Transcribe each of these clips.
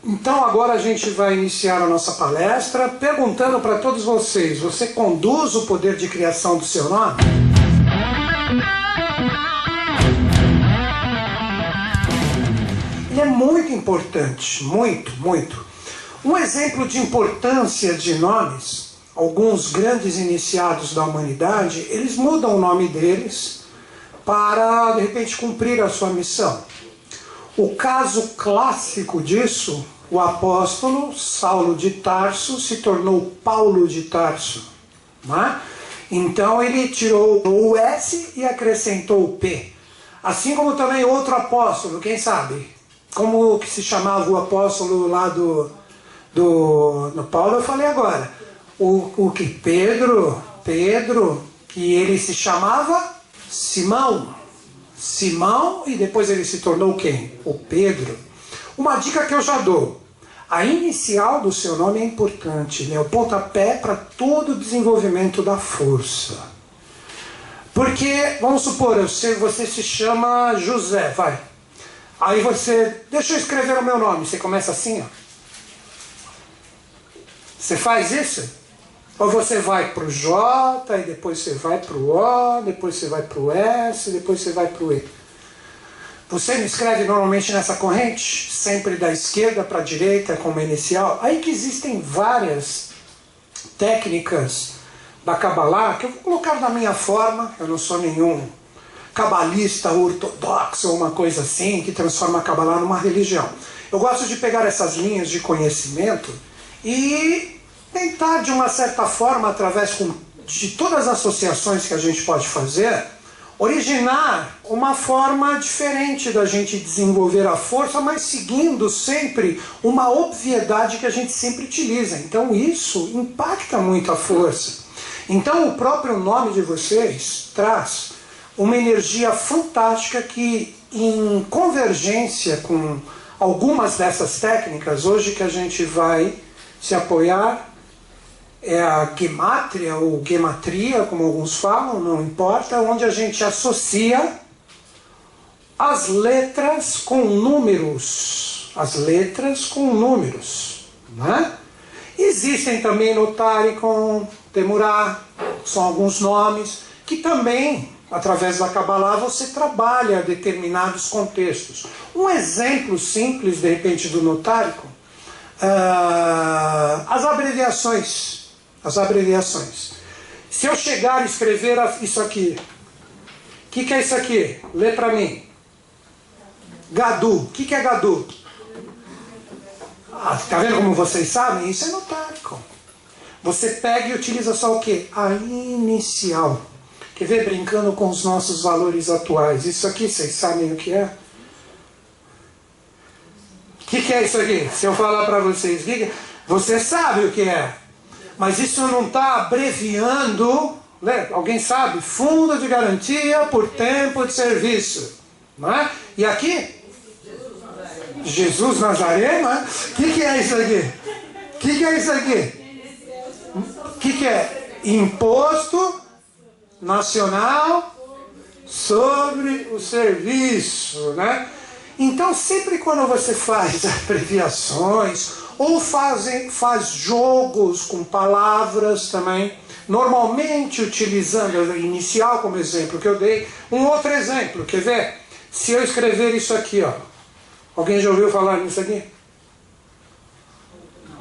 Então agora a gente vai iniciar a nossa palestra perguntando para todos vocês: você conduz o poder de criação do seu nome? Ele é muito importante, muito. Um exemplo de importância de nomes: alguns grandes iniciados da humanidade, eles mudam o nome deles para, de repente, cumprir a sua missão. O caso clássico disso, o apóstolo Saulo de Tarso se tornou Paulo de Tarso, né? Então ele tirou o S e acrescentou o P. Assim como também outro apóstolo, quem sabe? Como que se chamava o apóstolo lá do Paulo, eu falei agora. O que? Pedro, que ele se chamava Simão, e depois ele se tornou quem? O Pedro. Uma dica que eu já dou: a inicial do seu nome é importante, né? O pontapé para todo o desenvolvimento da força. Porque, vamos supor, você se chama José, vai. Aí você, deixa eu escrever o meu nome, você começa assim, ó. Você faz isso? Ou você vai para o J, e depois você vai para o O, depois você vai para o S, depois você vai para o E. Você me escreve normalmente nessa corrente, sempre da esquerda para a direita, como inicial. Aí que existem várias técnicas da Kabbalah, que eu vou colocar na minha forma. Eu não sou nenhum cabalista ortodoxo ou uma coisa assim, que transforma a Kabbalah numa religião. Eu gosto de pegar essas linhas de conhecimento e tentar, de uma certa forma, através de todas as associações que a gente pode fazer, originar uma forma diferente da gente desenvolver a força, mas seguindo sempre uma obviedade que a gente sempre utiliza. Então isso impacta muito a força. Então o próprio nome de vocês traz uma energia fantástica que, em convergência com algumas dessas técnicas, hoje que a gente vai se apoiar, é a gemátria ou gematria, como alguns falam, não importa, onde a gente associa as letras com números. Né? Existem também no Tarikon, Temurá, são alguns nomes que também, através da Kabbalah, você trabalha determinados contextos. Um exemplo simples, de repente, do Notarikon, as abreviações. Se eu chegar e escrever isso aqui, o que é isso aqui? Lê para mim. Gadu. O que é Gadu? Tá vendo como vocês sabem? Isso é Notarikon. Você pega e utiliza só o quê? A inicial. Quer ver, brincando com os nossos valores atuais? Isso aqui, vocês sabem o que é? O que é isso aqui? Se eu falar para vocês, você sabe o que é. Mas isso não está abreviando, né? Alguém sabe? Fundo de garantia por tempo de serviço. Não é? E aqui? Jesus Nazareno. O que é isso aqui? O que é isso aqui? O que é? Imposto Nacional sobre o Serviço. Né? Então, sempre quando você faz abreviações ou faz jogos com palavras também, normalmente utilizando a inicial como exemplo que eu dei. Um outro exemplo, quer ver? Se eu escrever isso aqui, ó. Alguém já ouviu falar nisso aqui?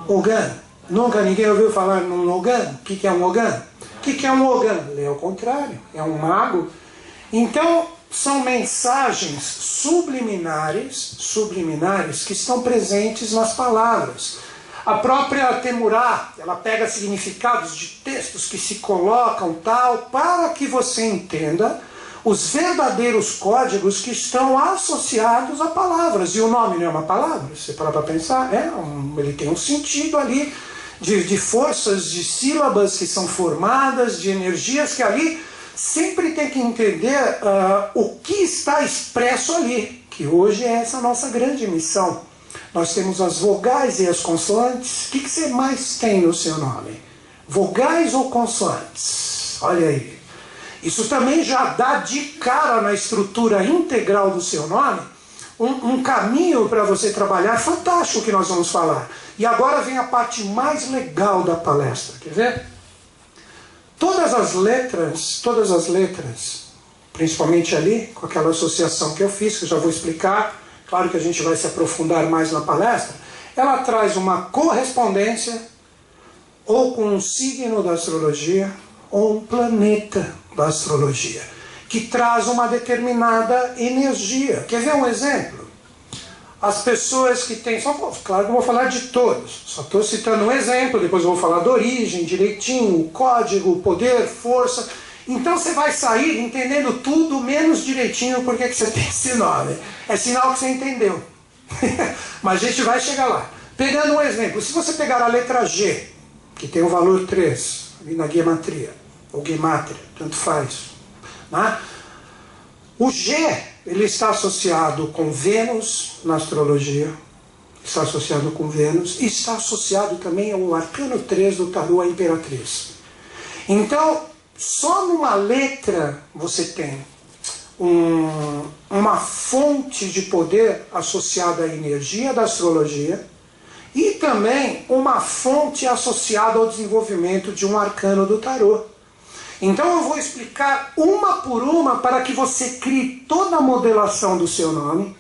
Ogan. Nunca ninguém ouviu falar num Ogan? O que é um Ogan? O que é um Ogan? É o contrário, é um mago. Então, são mensagens subliminares que estão presentes nas palavras. A própria Temurá, ela pega significados de textos que se colocam tal, para que você entenda os verdadeiros códigos que estão associados a palavras. E o nome não é uma palavra, você para pensar, ele tem um sentido ali de forças, de sílabas que são formadas, de energias que ali sempre tem que entender o que está expresso ali, que hoje é essa nossa grande missão. Nós temos as vogais e as consoantes. O que você mais tem no seu nome? Vogais ou consoantes? Olha aí. Isso também já dá de cara na estrutura integral do seu nome um caminho para você trabalhar fantástico que nós vamos falar. E agora vem a parte mais legal da palestra, quer ver? Todas as letras, principalmente ali, com aquela associação que eu fiz, que eu já vou explicar, claro que a gente vai se aprofundar mais na palestra, ela traz uma correspondência ou com um signo da astrologia, ou um planeta da astrologia, que traz uma determinada energia. Quer ver um exemplo? As pessoas que têm... Claro que eu vou falar de todos, só estou citando um exemplo, depois eu vou falar da origem, direitinho, o código, o poder, força. Então você vai sair entendendo tudo, menos direitinho porque que você tem esse nome. É sinal que você entendeu. Mas a gente vai chegar lá. Pegando um exemplo, se você pegar a letra G, que tem o valor 3, ali na gematria, ou gemátria, tanto faz. Né? O G, ele está associado com Vênus na astrologia, está associado com Vênus, e está associado também ao arcano 3 do tarô, a Imperatriz. Então, só numa letra você tem uma fonte de poder associada à energia da astrologia, e também uma fonte associada ao desenvolvimento de um arcano do tarô. Então eu vou explicar uma por uma para que você crie toda a modelação do seu nome,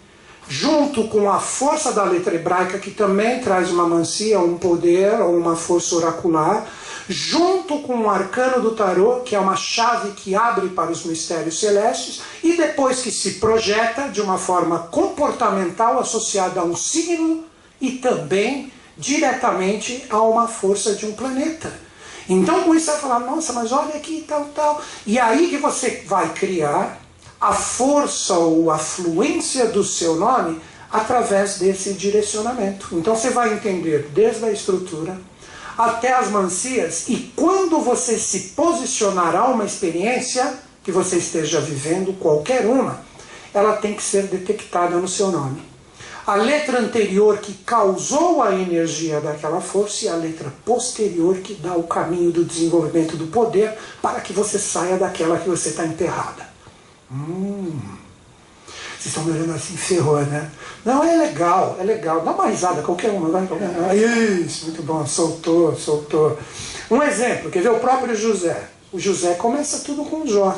junto com a força da letra hebraica, que também traz uma mancia, um poder ou uma força oracular, junto com o arcano do tarô, que é uma chave que abre para os mistérios celestes, e depois que se projeta de uma forma comportamental associada a um signo, e também diretamente a uma força de um planeta. Então com isso você vai falar, nossa, mas olha aqui, tal. E aí que você vai criar a força ou a fluência do seu nome através desse direcionamento. Então você vai entender desde a estrutura até as mancias, e quando você se posicionar a uma experiência que você esteja vivendo, qualquer uma, ela tem que ser detectada no seu nome. A letra anterior que causou a energia daquela força e a letra posterior que dá o caminho do desenvolvimento do poder para que você saia daquela que você está enterrada. Vocês estão me olhando assim, ferrou, né? Não, é legal. Dá uma risada, qualquer uma. Vai. Isso, muito bom, soltou. Um exemplo, quer ver o próprio José? O José começa tudo com J.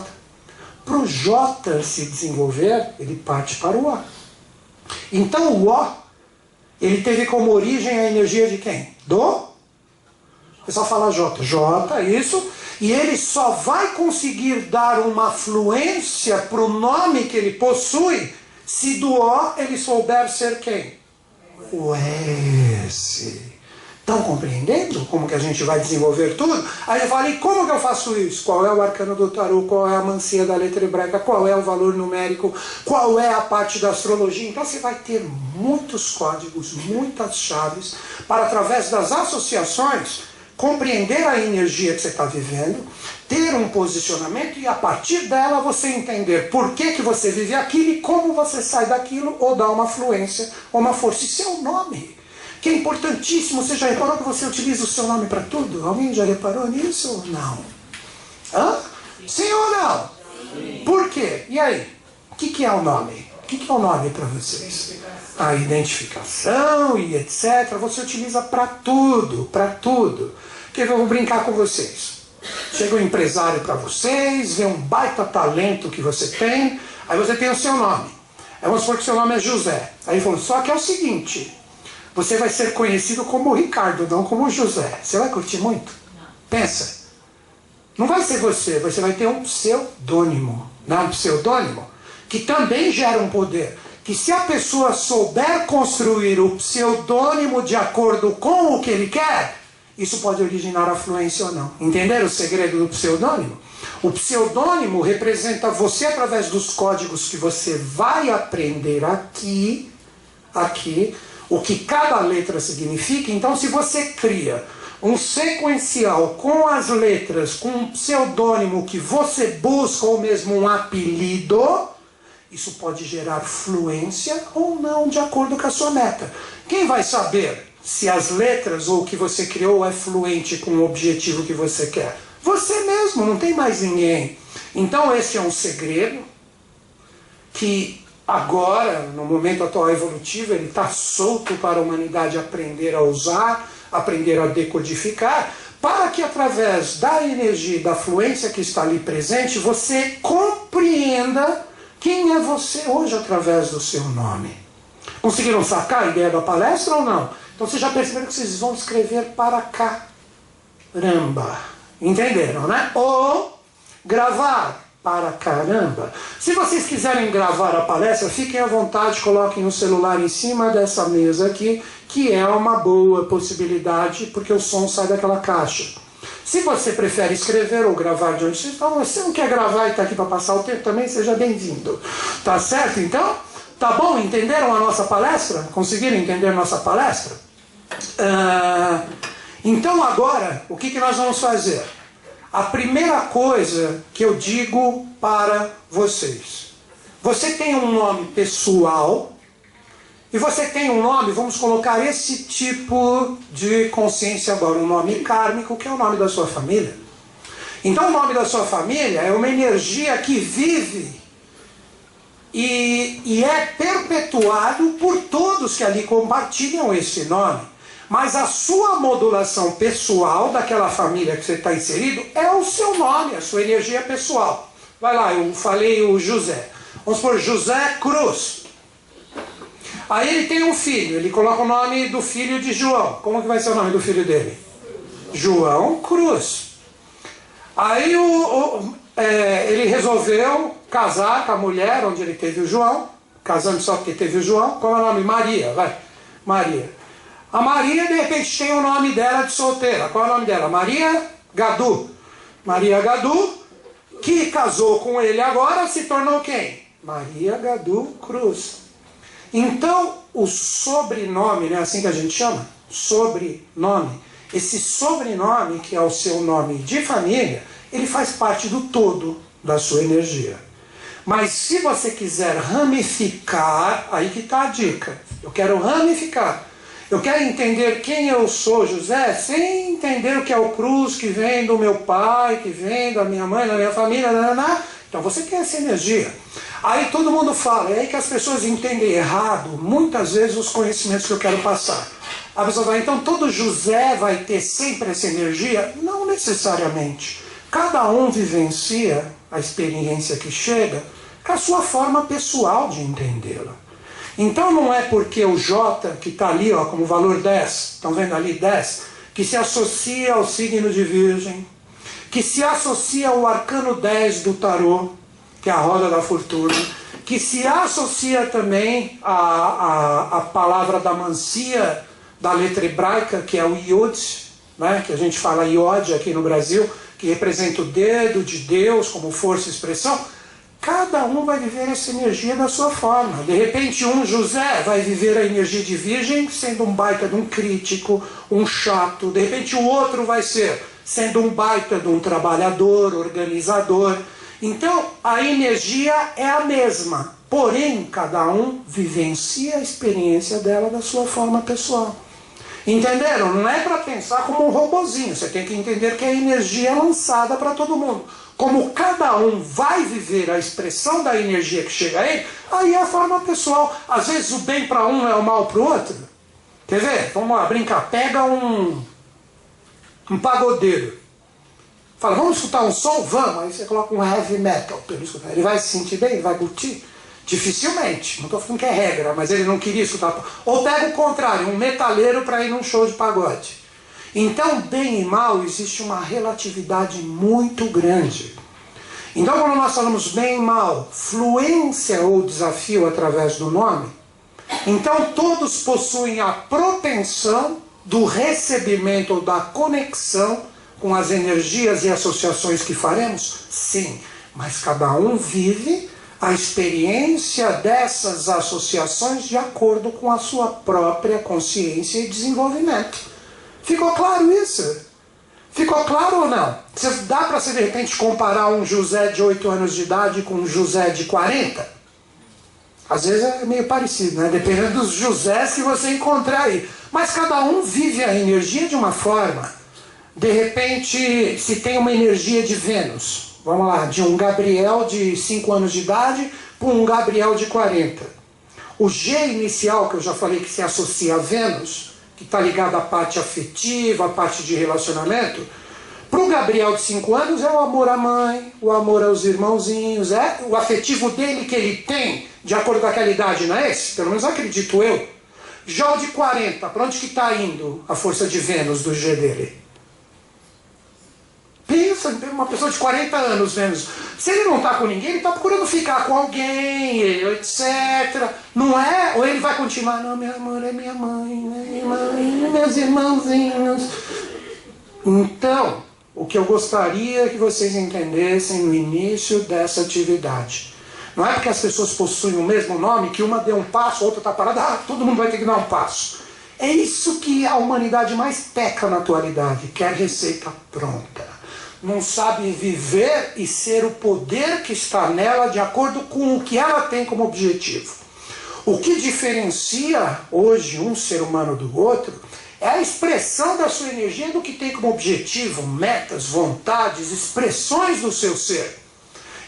Para o J se desenvolver, ele parte para o A. Então o O, ele teve como origem a energia de quem? O pessoal fala J, isso, e ele só vai conseguir dar uma fluência para o nome que ele possui se do O ele souber ser quem? O S. Estão compreendendo como que a gente vai desenvolver tudo? Aí eu falei, como que eu faço isso? Qual é o arcano do tarô? Qual é a mancia da letra hebraica? Qual é o valor numérico? Qual é a parte da astrologia? Então você vai ter muitos códigos, muitas chaves, para através das associações, compreender a energia que você está vivendo, ter um posicionamento e a partir dela você entender por que você vive aquilo e como você sai daquilo ou dá uma fluência ou uma força. Isso é o nome. Que é importantíssimo. Você já reparou que você utiliza o seu nome para tudo? Alguém já reparou nisso ou não? Hã? Sim ou não? Sim. Por quê? E aí? O que é o nome? O que é o nome para vocês? A identificação e etc. Você utiliza para tudo, para tudo. Que eu vou brincar com vocês. Chega um empresário para vocês, vê um baita talento que você tem, aí você tem o seu nome. Aí vamos supor que o seu nome é José. Aí ele falou, só que é o seguinte... Você vai ser conhecido como Ricardo, não como José. Você vai curtir muito? Não. Pensa. Não vai ser você vai ter um pseudônimo. Não, um pseudônimo que também gera um poder. Que se a pessoa souber construir o pseudônimo de acordo com o que ele quer, isso pode originar a fluência ou não. Entenderam o segredo do pseudônimo? O pseudônimo representa você através dos códigos que você vai aprender aqui, o que cada letra significa. Então se você cria um sequencial com as letras, com um pseudônimo que você busca, ou mesmo um apelido, isso pode gerar fluência ou não, de acordo com a sua meta. Quem vai saber se as letras ou o que você criou é fluente com o objetivo que você quer? Você mesmo, não tem mais ninguém. Então esse é um segredo que agora, no momento atual evolutivo, ele está solto para a humanidade aprender a usar, aprender a decodificar, para que através da energia e da fluência que está ali presente, você compreenda quem é você hoje através do seu nome. Conseguiram sacar a ideia da palestra ou não? Então vocês já perceberam que vocês vão escrever para caramba. Entenderam, né? Ou gravar para caramba. Se vocês quiserem gravar a palestra, fiquem à vontade, coloquem o celular em cima dessa mesa aqui, que é uma boa possibilidade, porque o som sai daquela caixa. Se você prefere escrever ou gravar de onde você está, você não quer gravar e está aqui para passar o tempo também, seja bem-vindo. Tá certo, então? Tá bom? Entenderam a nossa palestra? Conseguiram entender a nossa palestra? Então agora, o que nós vamos fazer? A primeira coisa que eu digo para vocês. Você tem um nome pessoal e você tem um nome, vamos colocar esse tipo de consciência agora, um nome kármico, que é o nome da sua família. Então o nome da sua família é uma energia que vive e é perpetuado por todos que ali compartilham esse nome. Mas a sua modulação pessoal daquela família que você está inserido é o seu nome, a sua energia pessoal. Vai lá, eu falei o José. Vamos supor, José Cruz. Aí ele tem um filho, ele coloca o nome do filho de João. Como que vai ser o nome do filho dele? João Cruz. Aí ele resolveu casar com a mulher onde ele teve o João, casando só porque teve o João. Qual é o nome? Maria, vai. Maria. A Maria, de repente, tem o nome dela de solteira. Qual é o nome dela? Maria Gadu. Maria Gadu, que casou com ele agora, se tornou quem? Maria Gadu Cruz. Então, o sobrenome, não é assim que a gente chama? Sobrenome. Esse sobrenome, que é o seu nome de família, ele faz parte do todo da sua energia. Mas se você quiser ramificar, aí que está a dica. Eu quero ramificar. Eu quero entender quem eu sou, José, sem entender o que é o Cruz, que vem do meu pai, que vem da minha mãe, da minha família, Então você tem essa energia. Aí todo mundo fala, é aí que as pessoas entendem errado, muitas vezes, os conhecimentos que eu quero passar. A pessoa vai, então todo José vai ter sempre essa energia? Não necessariamente. Cada um vivencia a experiência que chega com a sua forma pessoal de entendê-la. Então não é porque o J, que está ali ó, como valor 10, estão vendo ali 10, que se associa ao signo de Virgem, que se associa ao arcano 10 do tarô, que é a roda da fortuna, que se associa também à palavra da mancia, da letra hebraica, que é o Yod, né, que a gente fala Yod aqui no Brasil, que representa o dedo de Deus como força e expressão. Cada um vai viver essa energia da sua forma. De repente, um José vai viver a energia de Virgem, sendo um baita de um crítico, um chato. De repente, o outro vai ser, sendo um baita de um trabalhador, organizador. Então, a energia é a mesma. Porém, cada um vivencia a experiência dela da sua forma pessoal. Entenderam? Não é para pensar como um robozinho. Você tem que entender que a energia é lançada para todo mundo. Como cada um vai viver a expressão da energia que chega a ele, aí é a forma pessoal. Às vezes o bem para um é o mal para o outro. Quer ver? Vamos lá, brincar. Pega um pagodeiro. Fala, vamos escutar um som? Vamos. Aí você coloca um heavy metal para ele escutar. Ele vai se sentir bem? Ele vai curtir? Dificilmente. Não estou falando que é regra, mas ele não queria escutar. Ou pega o contrário, um metaleiro para ir num show de pagode. Então, bem e mal, existe uma relatividade muito grande. Então, quando nós falamos bem e mal, fluência ou desafio através do nome, então todos possuem a propensão do recebimento ou da conexão com as energias e associações que faremos? Sim, mas cada um vive a experiência dessas associações de acordo com a sua própria consciência e desenvolvimento. Ficou claro isso? Ficou claro ou não? Dá para você de repente comparar um José de 8 anos de idade com um José de 40? Às vezes é meio parecido, né? Dependendo dos Josés que você encontrar aí. Mas cada um vive a energia de uma forma. De repente, se tem uma energia de Vênus, vamos lá, de um Gabriel de 5 anos de idade para um Gabriel de 40. O G inicial, que eu já falei que se associa a Vênus, que está ligado à parte afetiva, à parte de relacionamento, para o Gabriel de 5 anos é o amor à mãe, o amor aos irmãozinhos, é o afetivo dele que ele tem, de acordo com aquela idade, não é esse? Pelo menos acredito eu. Já o de 40, para onde que está indo a força de Vênus do G dele? Pensa, uma pessoa de 40 anos, Vênus. Se ele não está com ninguém, ele está procurando ficar com alguém, etc. Não é? Ou ele vai continuar, não, meu amor, é minha mãe, minha mãe, meus irmãozinhos. Então, o que eu gostaria que vocês entendessem no início dessa atividade. Não é porque as pessoas possuem o mesmo nome que uma deu um passo, a outra está parada, todo mundo vai ter que dar um passo. É isso que a humanidade mais peca na atualidade, quer receita pronta. Não sabe viver e ser o poder que está nela de acordo com o que ela tem como objetivo. O que diferencia hoje um ser humano do outro é a expressão da sua energia do que tem como objetivo, metas, vontades, expressões do seu ser.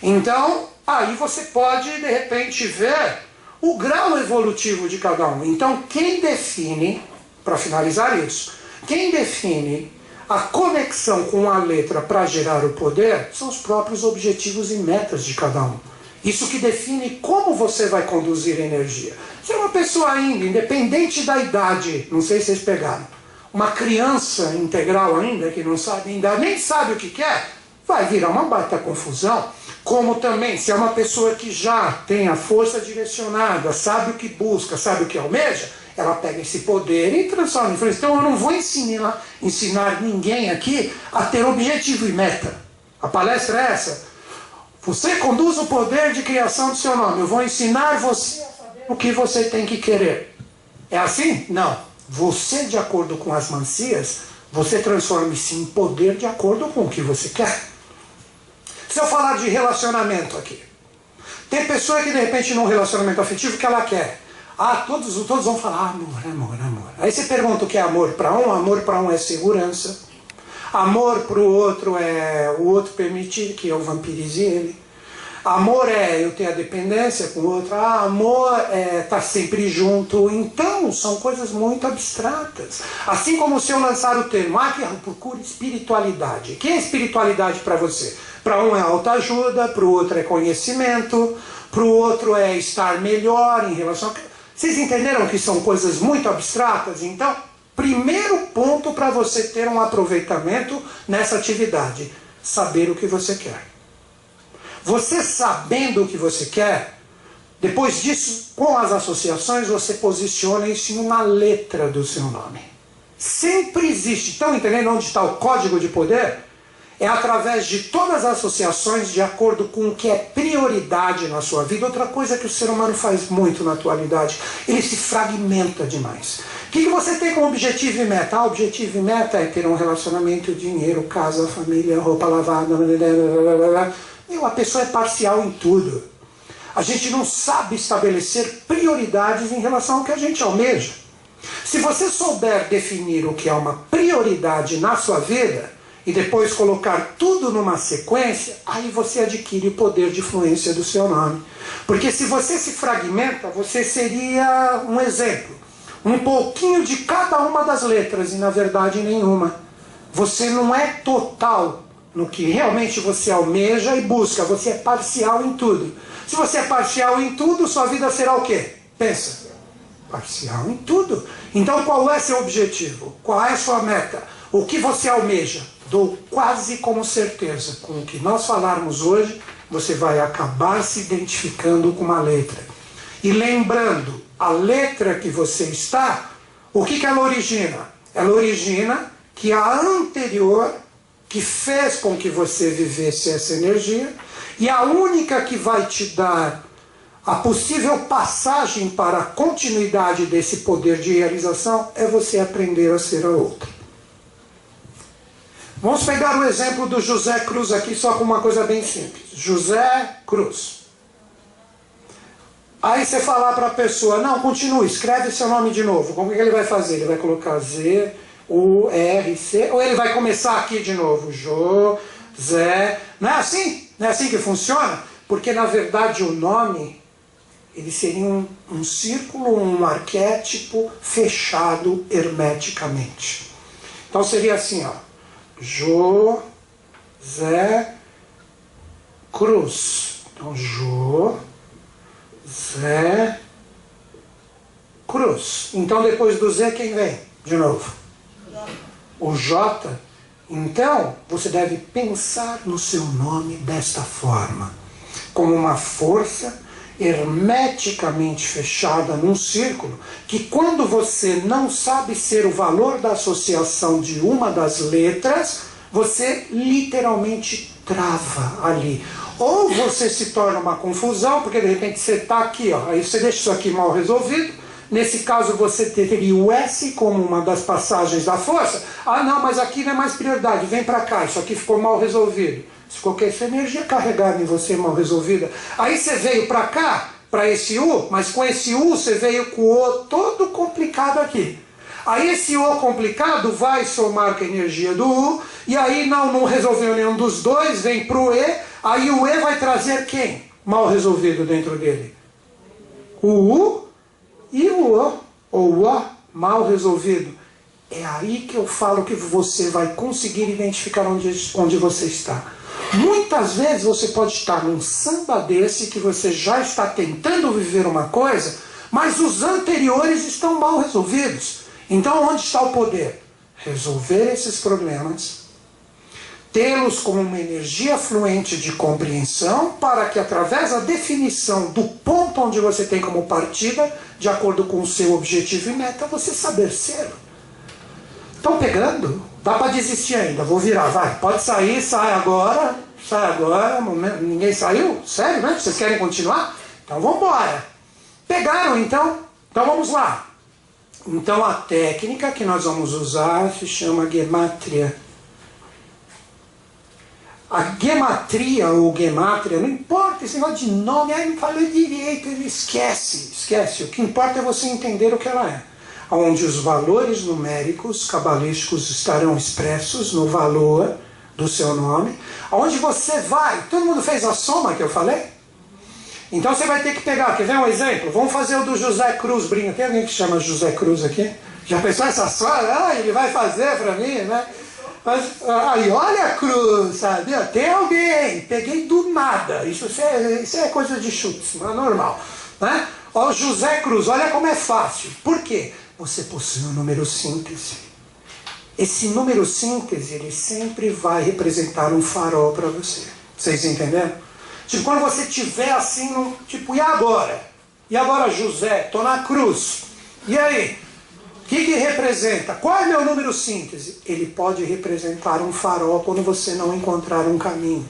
Então, aí você pode, de repente, ver o grau evolutivo de cada um. Então, quem define, para finalizar isso, quem define a conexão com a letra para gerar o poder são os próprios objetivos e metas de cada um. Isso que define como você vai conduzir a energia. Se é uma pessoa ainda, independente da idade, não sei se vocês pegaram, uma criança integral ainda, que não sabe ainda, nem sabe o que quer, vai virar uma baita confusão. Como também, se é uma pessoa que já tem a força direcionada, sabe o que busca, sabe o que almeja, ela pega esse poder e transforma em frente. Então eu não vou ensinar ninguém aqui a ter objetivo e meta. A palestra é essa. Você conduz o poder de criação do seu nome. Eu vou ensinar você a saber o que você tem que querer. É assim? Não. Você, de acordo com as mancias, você transforma-se em poder de acordo com o que você quer. Se eu falar de relacionamento aqui, tem pessoa que de repente num relacionamento afetivo que ela quer. Todos vão falar amor, amor, amor. Aí você pergunta o que é amor para um é segurança. Amor para o outro é o outro permitir que eu vampirize ele. Amor é eu ter a dependência com o outro. Amor é estar sempre junto. Então, são coisas muito abstratas. Assim como se eu lançar o termo, que eu procuro espiritualidade. O que é espiritualidade para você? Para um é autoajuda, para o outro é conhecimento, para o outro é estar melhor em relação a... Vocês entenderam que são coisas muito abstratas? Então, primeiro ponto para você ter um aproveitamento nessa atividade, saber o que você quer. Você sabendo o que você quer, depois disso, com as associações, você posiciona isso em uma letra do seu nome. Sempre existe. Estão entendendo onde está o código de poder? É através de todas as associações de acordo com o que é prioridade na sua vida. Outra coisa que o ser humano faz muito na atualidade, ele se fragmenta demais. O que você tem como objetivo e meta? Objetivo e meta é ter um relacionamento, dinheiro, casa, família, roupa lavada, a pessoa é parcial em tudo. A gente não sabe estabelecer prioridades em relação ao que a gente almeja. Se você souber definir o que é uma prioridade na sua vida, e depois colocar tudo numa sequência, aí você adquire o poder de influência do seu nome. Porque se você se fragmenta, você seria um exemplo. Um pouquinho de cada uma das letras e na verdade nenhuma. Você não é total no que realmente você almeja e busca. Você é parcial em tudo. Se você é parcial em tudo, sua vida será o quê? Pensa. Parcial em tudo. Então qual é seu objetivo? Qual é sua meta? O que você almeja? Dou quase como certeza, com o que nós falarmos hoje, você vai acabar se identificando com uma letra. E lembrando, a letra que você está, o que ela origina? Ela origina que a anterior, que fez com que você vivesse essa energia, e a única que vai te dar a possível passagem para a continuidade desse poder de realização é você aprender a ser a outra. Vamos pegar o exemplo do José Cruz aqui, só com uma coisa bem simples. José Cruz. Aí você falar para a pessoa, não, continue, escreve seu nome de novo. Como que ele vai fazer? Ele vai colocar Z, U, R, C, ou ele vai começar aqui de novo, José. Não é assim? Não é assim que funciona? Porque na verdade o nome ele seria um círculo, um arquétipo fechado hermeticamente. Então seria assim, ó, José Cruz. Então, José Cruz. Então, depois do Z, quem vem? De novo. O J. Então, você deve pensar no seu nome desta forma, como uma força hermeticamente fechada num círculo, que quando você não sabe ser o valor da associação de uma das letras, você literalmente trava ali. Ou você se torna uma confusão, porque de repente você está aqui, ó, aí você deixa isso aqui mal resolvido. Nesse caso você teria o S como uma das passagens da força. Ah não, mas aqui não é mais prioridade, vem para cá, isso aqui ficou mal resolvido. Ficou com essa energia carregada em você, mal resolvida. Aí você veio para cá, para esse U, mas com esse U você veio com o O todo complicado aqui. Aí esse O complicado vai somar com a energia do U, e aí não resolveu nenhum dos dois, vem para o E, aí o E vai trazer quem? Mal resolvido dentro dele. O U e o O, ou o O mal resolvido. É aí que eu falo que você vai conseguir identificar onde você está. Muitas vezes você pode estar num samba desse que você já está tentando viver uma coisa, mas os anteriores estão mal resolvidos. Então onde está o poder? Resolver esses problemas, tê-los como uma energia fluente de compreensão, para que através da definição do ponto onde você tem como partida, de acordo com o seu objetivo e meta, você saber ser. Estão pegando? Dá para desistir ainda, vou virar, vai. Pode sair, sai agora, ninguém saiu? Sério, né? Vocês querem continuar? Então vamos embora. Pegaram então? Então vamos lá. Então a técnica que nós vamos usar se chama gematria. A gematria ou gemátria, não importa esse negócio de nome, não falei direito, ele esquece. O que importa é você entender o que ela é. Onde os valores numéricos cabalísticos estarão expressos no valor do seu nome. Onde você vai, todo mundo fez a soma que eu falei? Então você vai ter que pegar, quer ver um exemplo? Vamos fazer o do José Cruz, brinca. Tem alguém que chama José Cruz aqui? Já pensou essa soma? Ele vai fazer para mim, né? Mas, aí, olha a cruz, sabe? Tem alguém, peguei do nada. Isso é coisa de chutes, não é normal. Né? Ó, José Cruz, olha como é fácil. Por quê? Você possui um número síntese. Esse número síntese, ele sempre vai representar um farol para você. Vocês entenderam? Tipo, quando você estiver assim, tipo, e agora? E agora, José? Estou na cruz. E aí? O que representa? Qual é meu número síntese? Ele pode representar um farol quando você não encontrar um caminho.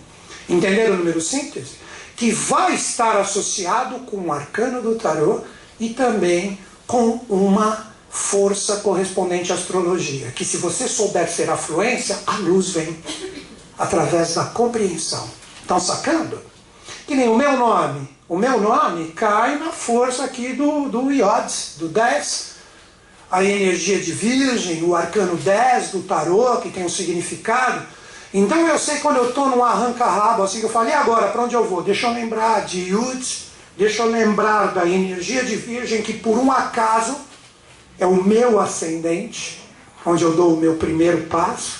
Entenderam o número síntese? Que vai estar associado com o arcano do tarô e também com uma força correspondente à astrologia. Que se você souber ser a fluência, a luz vem através da compreensão. Estão sacando? Que nem o meu nome. O meu nome cai na força aqui do Iodes, do 10. A energia de Virgem, o arcano 10 do tarô, que tem um significado. Então eu sei quando eu estou num arranca-rabo, assim que eu falo, e agora, para onde eu vou? Deixa eu lembrar de Yud, deixa eu lembrar da energia de Virgem, que por um acaso é o meu ascendente, onde eu dou o meu primeiro passo.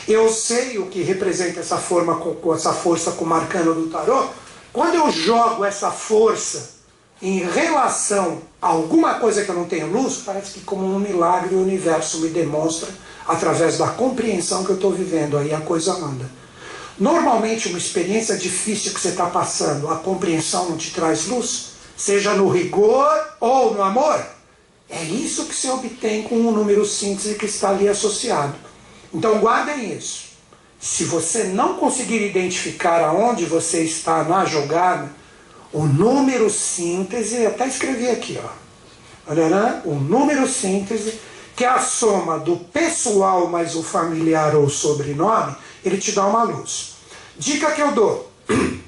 Eu sei o que representa essa forma, com essa força como arcano do tarô. Quando eu jogo essa força em relação a alguma coisa que eu não tenho luz, parece que como um milagre o universo me demonstra através da compreensão que eu estou vivendo, aí a coisa anda. Normalmente uma experiência difícil que você está passando, a compreensão não te traz luz, seja no rigor ou no amor. É isso que se obtém com o número síntese que está ali associado. Então guardem isso. Se você não conseguir identificar aonde você está na jogada, o número síntese, até escrevi aqui, ó. Olha, o número síntese, que é a soma do pessoal mais o familiar ou sobrenome, ele te dá uma luz. Dica que eu dou.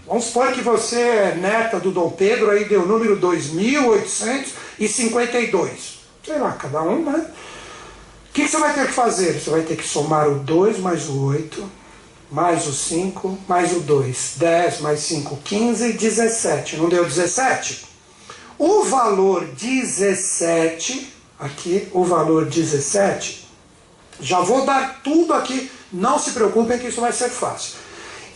Vamos supor que você é neta do Dom Pedro, aí deu o número 2852. Sei lá, cada um, né? O que você vai ter que fazer? Você vai ter que somar o 2 mais o 8, mais o 5, mais o 2. 10 mais 5, 15, 17. Não deu 17? O valor 17, aqui, o valor 17, já vou dar tudo aqui, não se preocupem que isso vai ser fácil.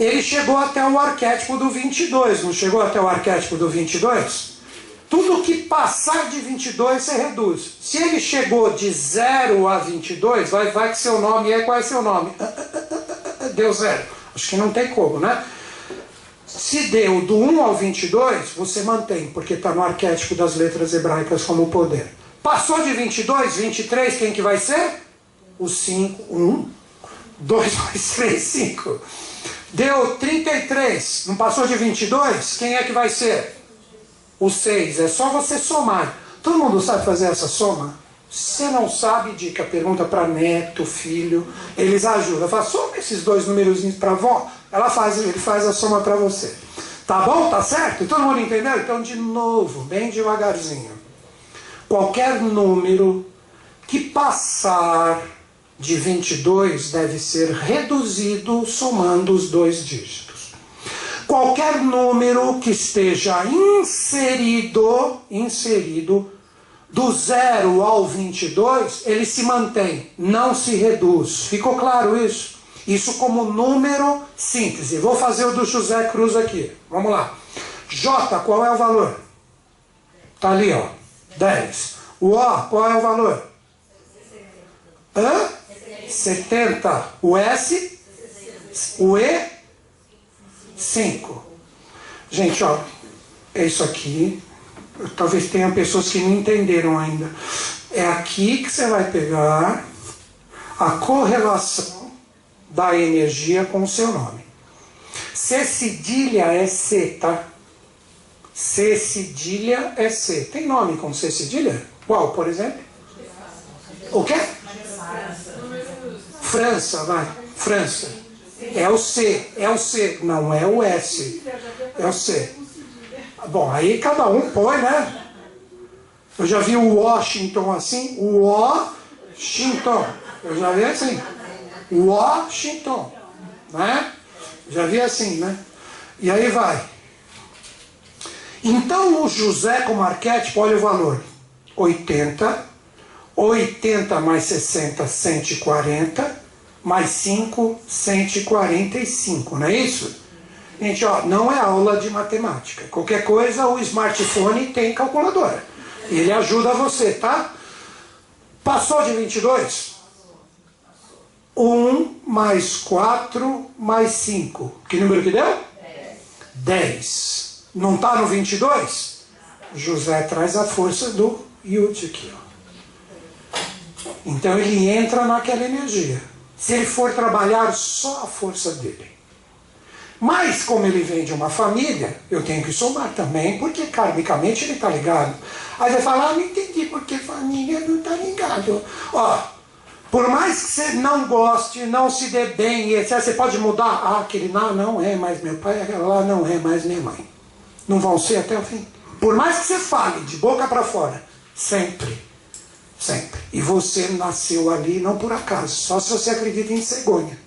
Ele chegou até o arquétipo do 22, não chegou até o arquétipo do 22? Tudo que passar de 22 você reduz. Se ele chegou de 0 a 22, vai que seu nome é, qual é seu nome? Deu 0. Acho que não tem como, né? Se deu do 1 ao 22, você mantém, porque está no arquétipo das letras hebraicas como poder. Passou de 22, 23, quem que vai ser? O 5, 1, 2 mais 3, 5. Deu 33, não passou de 22, quem é que vai ser? O 6, é só você somar. Todo mundo sabe fazer essa soma? Se não sabe, dica, pergunta para neto, filho, eles ajudam. Fala, soma esses dois númerozinhos para a avó, ele faz a soma para você. Tá bom? Tá certo? Todo mundo entendeu? Então, de novo, bem devagarzinho. Qualquer número que passar de 22 deve ser reduzido somando os dois dígitos. Qualquer número que esteja inserido do 0 ao 22, ele se mantém, não se reduz. Ficou claro isso? Isso como número síntese. Vou fazer o do José Cruz aqui. Vamos lá. J, qual é o valor? Está ali, ó. 10. O O, qual é o valor? Hã? 70. O S? O E? 5. Gente, ó, é isso aqui. Talvez tenha pessoas que não entenderam ainda. É aqui que você vai pegar a correlação da energia com o seu nome. C cedilha é C, tá? C cedilha é C. Tem nome com C cedilha? Qual, por exemplo? O quê? França, vai. França. É o C, não é o S. É o C. Bom, aí cada um põe, né? Eu já vi o Washington assim, o Washington. Eu já vi assim, Washington, né? Já vi assim, né? E aí vai. Então o José como arquétipo, olha o valor. 80, 80 mais 60, 140, mais 5, 145, não é isso? Gente, ó, não é aula de matemática. Qualquer coisa, o smartphone tem calculadora. Ele ajuda você, tá? Passou de 22? 1 mais 4 mais 5. Que número que deu? 10. Não está no 22? José traz a força do Yud aqui, ó. Então ele entra naquela energia. Se ele for trabalhar só a força dele. Mas, como ele vem de uma família, eu tenho que somar também, porque karmicamente ele está ligado. Aí você fala, não entendi porque família não está ligado. Ó, por mais que você não goste, não se dê bem, etc., você pode mudar. Ah, aquele lá não é mais meu pai, aquela lá não é mais minha mãe. Não vão ser até o fim. Por mais que você fale de boca para fora, sempre, sempre. E você nasceu ali não por acaso, só se você acredita em cegonha.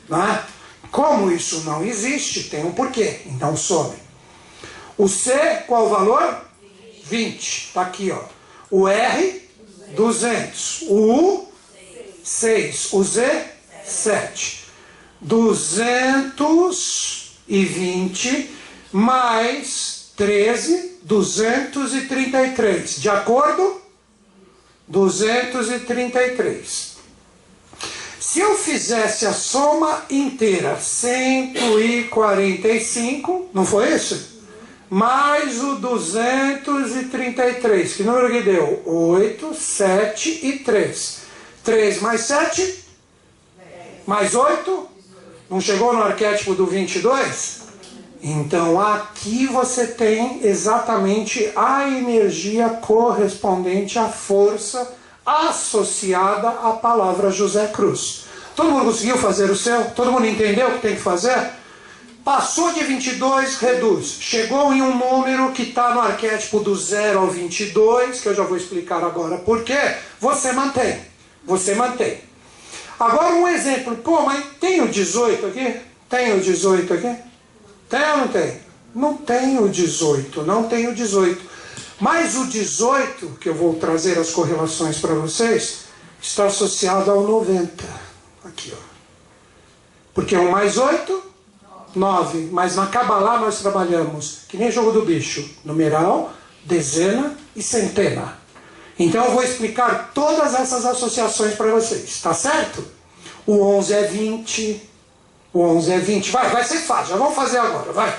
Não é? Como isso não existe, tem um porquê. Então some. O C, qual o valor? 20. Está aqui, ó. O R, 200. O U, 6. O Z, 7. 220 mais 13, 233. De acordo? 233. Se eu fizesse a soma inteira, 145, não foi isso? Mais o 233, que número que deu? 8, 7 e 3. 3 mais 7? Mais 8? Não chegou no arquétipo do 22? Então aqui você tem exatamente a energia correspondente à força associada à palavra José Cruz. Todo mundo conseguiu fazer o seu? Todo mundo entendeu o que tem que fazer? Passou de 22, reduz. Chegou em um número que está no arquétipo do 0 ao 22, que eu já vou explicar agora por quê. Você mantém. Você mantém. Agora um exemplo. Pô, mas tem o 18 aqui? Tem o 18 aqui? Tem ou não tem? Não tem o 18, não tem o 18. Mas o 18, que eu vou trazer as correlações para vocês, está associado ao 90. Aqui, ó. Porque 1 mais 8, 9. Mas na Kabbalah nós trabalhamos, que nem jogo do bicho, numeral, dezena e centena. Então eu vou explicar todas essas associações para vocês, tá certo? O 11 é 20, o 11 é 20, vai ser fácil, já vamos fazer agora, vai.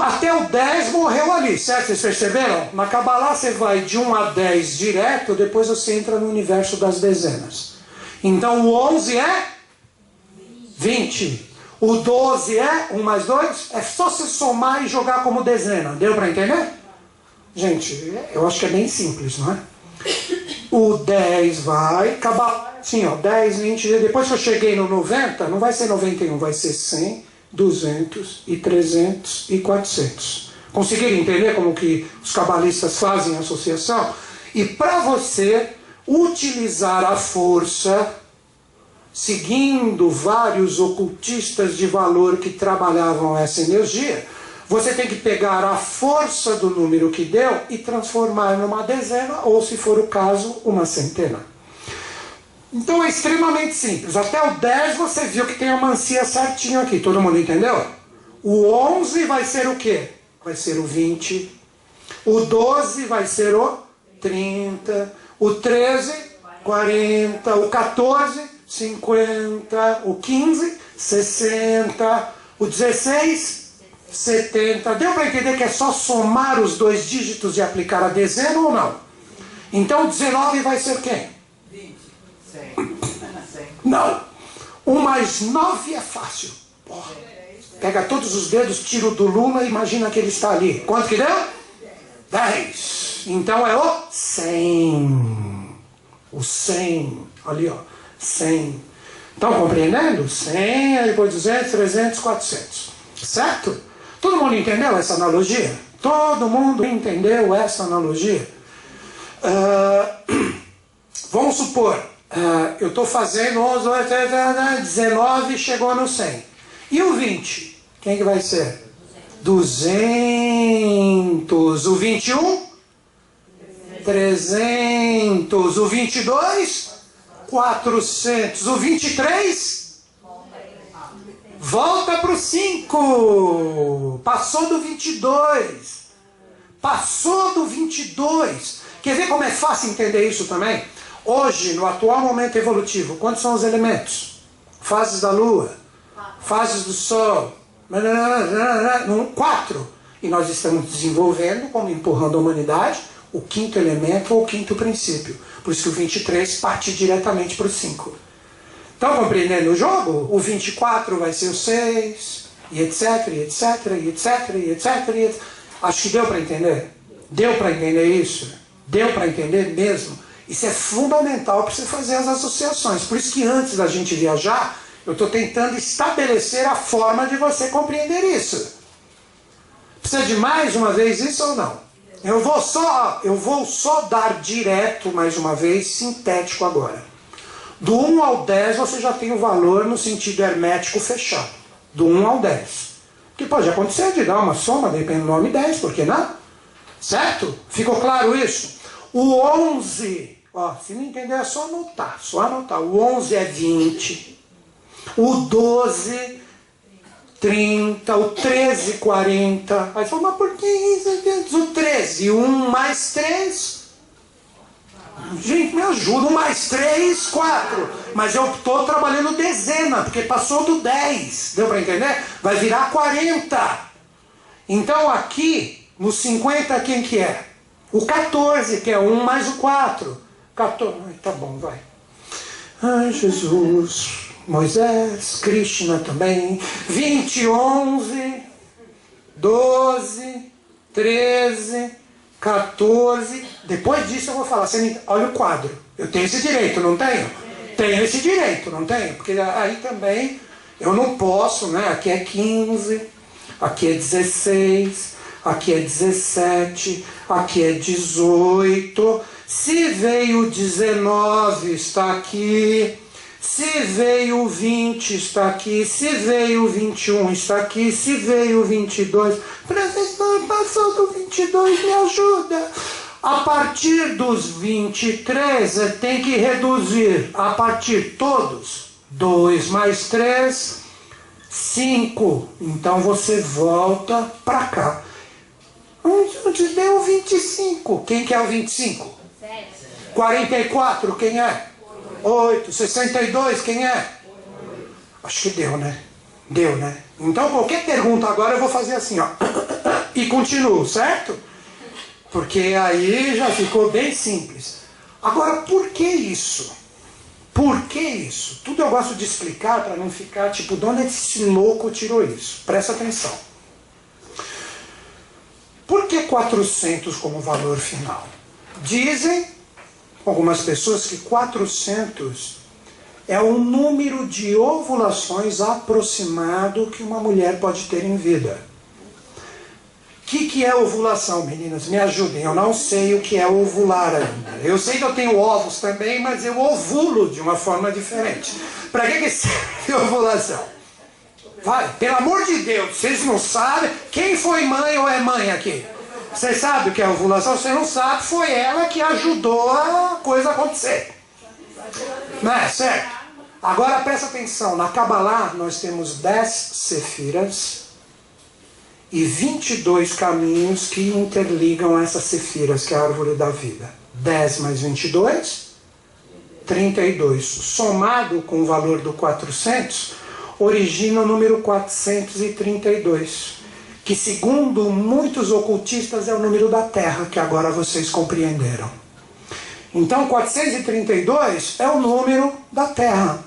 Até o 10 morreu ali, certo? Vocês perceberam? Na Kabbalah você vai de 1 a 10 direto, depois você entra no universo das dezenas. Então o 11 é 20. O 12 é 1 mais 2, é só se somar e jogar como dezena. Deu para entender? Gente, eu acho que é bem simples, não é? O 10 vai acabar assim, ó, 10, 20, depois que eu cheguei no 90, não vai ser 91, vai ser 100, 200 e 300 e 400. Conseguiram entender como que os cabalistas fazem a associação? E para você utilizar a força, seguindo vários ocultistas de valor que trabalhavam essa energia, você tem que pegar a força do número que deu e transformar numa dezena, ou se for o caso, uma centena. Então é extremamente simples. Até o 10 você viu que tem a mancia certinho aqui. Todo mundo entendeu? O 11 vai ser o quê? Vai ser o 20. O 12 vai ser o 30. O 13, 40. O 14, 50. O 15, 60. O 16, 70. Deu para entender que é só somar os dois dígitos e aplicar a dezena ou não? Então o 19 vai ser quem? 20. 100. Não. 1 mais 9 é fácil. Porra. Pega todos os dedos, tira o do Luna e imagina que ele está ali. Quanto que deu? 10. Então é o 100. O 100. Ali, ó. 100. Estão compreendendo? 100, aí depois 200, 300, 400. Certo? Todo mundo entendeu essa analogia? Todo mundo entendeu essa analogia? Vamos supor, eu estou fazendo 19, chegou no 100. E o 20? Quem que vai ser? 200. O 21? 300. O 22? 400. O 23? Volta para o 5. Passou do 22. Passou do 22. Quer ver como é fácil entender isso também? Hoje, no atual momento evolutivo, quantos são os elementos? Fases da Lua, fases do Sol, 4. E nós estamos desenvolvendo, como empurrando a humanidade, o quinto elemento ou o quinto princípio. Por isso que o 23 parte diretamente para o 5. Estão compreendendo o jogo? O 24 vai ser o 6, e etc, e etc, e etc, e etc, e etc. Acho que deu para entender? Deu para entender isso? Deu para entender mesmo? Isso é fundamental para você fazer as associações. Por isso que antes da gente viajar, eu estou tentando estabelecer a forma de você compreender isso. Precisa de mais uma vez isso ou não? Eu vou só dar direto, mais uma vez, sintético agora. Do 1 ao 10 você já tem o valor no sentido hermético fechado. Do 1 ao 10. Que pode acontecer de dar uma soma, dependendo do nome 10, por que não? Certo? Ficou claro isso? O 11, ó, se não entender é só anotar, O 11 é 20. O 12, 30. O 13, 40. Aí você fala, mas por que isso? O 13, 1 mais 3. Gente, me ajuda. 1 mais 3, 4. Mas eu estou trabalhando dezena, porque passou do 10. Deu para entender? Vai virar 40. Então aqui, no 50, quem que é? O 14, que é 1 mais o 4. 14. Ai, tá bom, vai. Ai, Jesus. Moisés, Krishna também. 20, 11, 12, 13, 14. Depois disso eu vou falar. Olha o quadro. Eu tenho esse direito, não tenho? Tenho esse direito, não tenho? Porque aí também eu não posso, né? Aqui é 15, aqui é 16, aqui é 17, aqui é 18. Se veio 19, está aqui. Se veio o 20, está aqui. Se veio o 21, está aqui. Se veio o 22, professor, passou do 22, me ajuda. A partir dos 23, tem que reduzir. A partir todos. 2 mais 3, 5. Então você volta para cá. Onde deu o 25? Quem que é o 25? 7. 44, quem é? 8. 62, quem é? Acho que deu, né? Deu, né? Então qualquer pergunta agora eu vou fazer assim, ó. E continuo, certo? Porque aí já ficou bem simples. Agora, por que isso? Por que isso? Tudo eu gosto de explicar para não ficar tipo, de onde esse louco tirou isso? Presta atenção. Por que 400 como valor final? Dizem algumas pessoas que 400 é o número de ovulações aproximado que uma mulher pode ter em vida. O que é ovulação, meninas? Me ajudem, eu não sei o que é ovular ainda. Eu sei que eu tenho ovos também, mas eu ovulo de uma forma diferente. Para que serve ovulação? Vai, pelo amor de Deus, vocês não sabem? Quem foi mãe ou é mãe aqui? Você sabe o que é ovulação? Você não sabe, foi ela que ajudou a coisa acontecer. Não é certo? Agora presta atenção, na Kabbalah nós temos 10 sefiras e 22 caminhos que interligam essas sefiras, que é a árvore da vida. 10 mais 22, 32. Somado com o valor do 400, origina o número 432. Que segundo muitos ocultistas é o número da Terra, que agora vocês compreenderam. Então 432 é o número da Terra,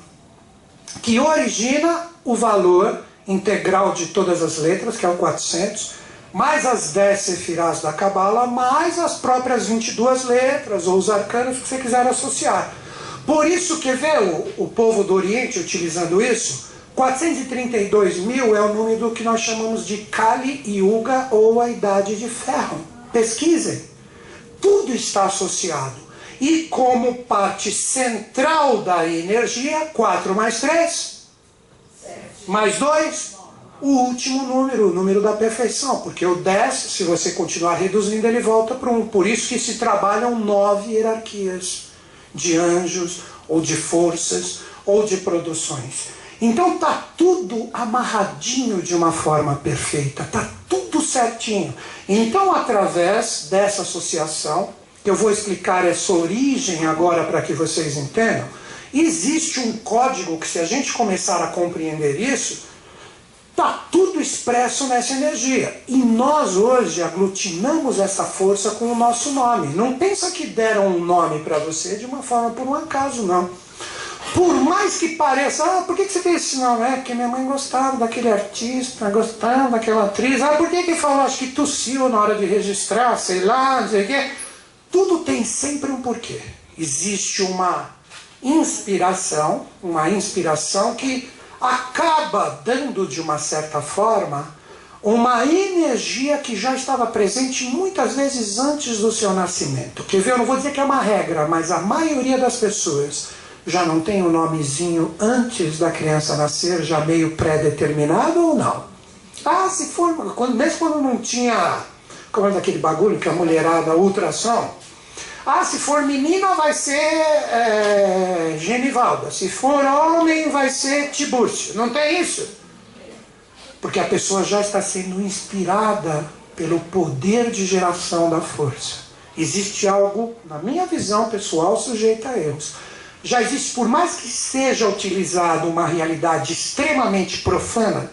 que origina o valor integral de todas as letras, que é o 400, mais as 10 sefirás da Kabbalah, mais as próprias 22 letras, ou os arcanos que você quiser associar. Por isso que vê o povo do Oriente utilizando isso, 432 mil é o número que nós chamamos de Kali Yuga, ou a Idade de Ferro. Pesquisem. Tudo está associado. E como parte central da energia, 4 mais 3, 7. Mais 2, o último número, o número da perfeição. Porque o 10, se você continuar reduzindo, ele volta para 1. Por isso que se trabalham 9 hierarquias de anjos, ou de forças, ou de produções. Então está tudo amarradinho de uma forma perfeita, está tudo certinho. Então, através dessa associação, que eu vou explicar essa origem agora para que vocês entendam, existe um código que, se a gente começar a compreender isso, está tudo expresso nessa energia. E nós hoje aglutinamos essa força com o nosso nome. Não pensa que deram um nome para você de uma forma por um acaso, não. Por mais que pareça, por que você tem esse nome? É porque minha mãe gostava daquele artista, gostava daquela atriz. Por que falou, acho que tossiu na hora de registrar, sei lá, não sei o quê. Tudo tem sempre um porquê. Existe uma inspiração que acaba dando, de uma certa forma, uma energia que já estava presente muitas vezes antes do seu nascimento. Quer ver? Eu não vou dizer que é uma regra, mas a maioria das pessoas já não tem um nomezinho antes da criança nascer, já meio pré-determinado ou não? Se for, mesmo quando não tinha, como é daquele bagulho que a mulherada, ultrassom, se for menina vai ser Genivalda, se for homem vai ser Tibúrcio, não tem isso? Porque a pessoa já está sendo inspirada pelo poder de geração da força. Existe algo, na minha visão pessoal, sujeito a erros. Já existe, por mais que seja utilizado uma realidade extremamente profana,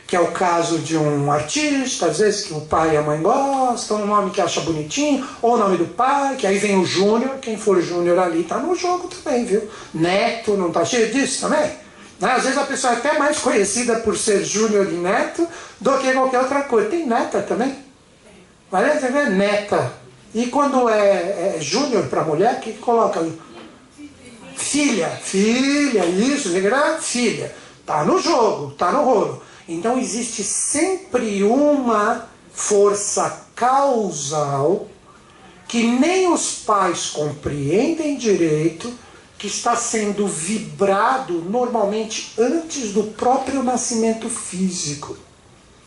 que é o caso de um artista, às vezes que o pai e a mãe gostam, um nome que acha bonitinho, ou o nome do pai, que aí vem o Júnior, quem for Júnior ali está no jogo também, viu? Neto, não está cheio disso também? Às vezes a pessoa é até mais conhecida por ser Júnior e Neto do que qualquer outra coisa. Tem neta também? Mas você vê neta. E quando é Júnior para mulher, o que coloca? Filha, isso, filha. Está no jogo, está no rolo. Então existe sempre uma força causal que nem os pais compreendem direito, que está sendo vibrado normalmente antes do próprio nascimento físico.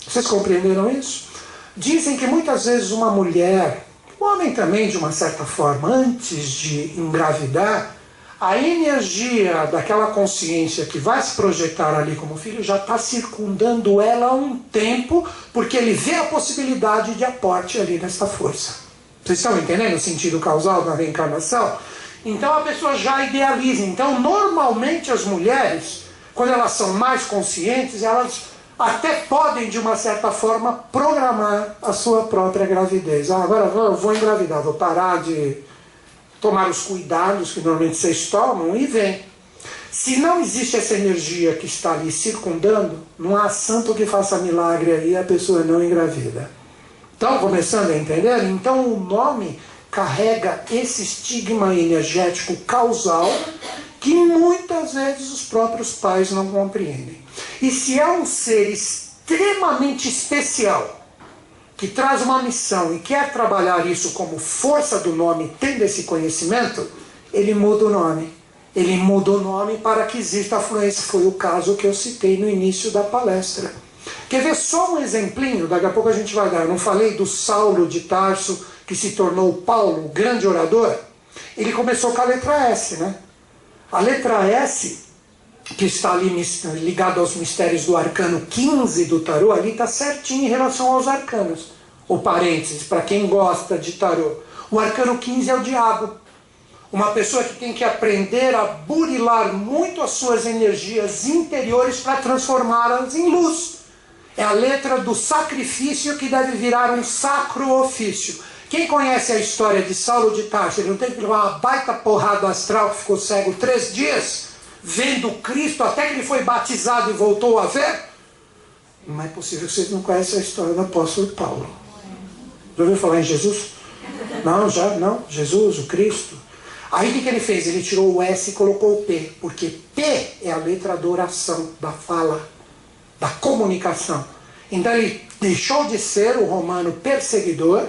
Vocês compreenderam isso? Dizem que muitas vezes uma mulher, o homem também de uma certa forma, antes de engravidar, a energia daquela consciência que vai se projetar ali como filho já está circundando ela há um tempo, porque ele vê a possibilidade de aporte ali nessa força. Vocês estão entendendo o sentido causal da reencarnação? Então a pessoa já idealiza. Então normalmente as mulheres, quando elas são mais conscientes, elas até podem de uma certa forma programar a sua própria gravidez. Agora eu vou engravidar, vou parar de tomar os cuidados que normalmente vocês tomam e vem. Se não existe essa energia que está ali circundando, não há santo que faça milagre aí e a pessoa não engravida. Estão começando a entender? Então o nome carrega esse estigma energético causal que muitas vezes os próprios pais não compreendem. E se é um ser extremamente especial, que traz uma missão e quer trabalhar isso como força do nome, tendo esse conhecimento, ele muda o nome. Ele muda o nome para que exista a fluência. Foi o caso que eu citei no início da palestra. Quer ver só um exemplinho? Daqui a pouco a gente vai dar. Eu não falei do Saulo de Tarso, que se tornou Paulo, o grande orador? Ele começou com a letra S, né? A letra S, que está ali ligado aos mistérios do arcano 15 do tarô, ali está certinho em relação aos arcanos. O parênteses, para quem gosta de tarô. O arcano 15 é o diabo. Uma pessoa que tem que aprender a burilar muito as suas energias interiores para transformá-las em luz. É a letra do sacrifício que deve virar um sacro ofício. Quem conhece a história de Saulo de Tarso, ele não teve que levar uma baita porrada astral que ficou cego 3 dias, vendo Cristo até que ele foi batizado e voltou a ver? Não é possível que vocês não conhecem a história do apóstolo Paulo. Já ouviu falar em Jesus? Não, já não. Jesus, o Cristo. Aí o que ele fez? Ele tirou o S e colocou o P, porque P é a letra da oração, da fala, da comunicação. Então ele deixou de ser o romano perseguidor,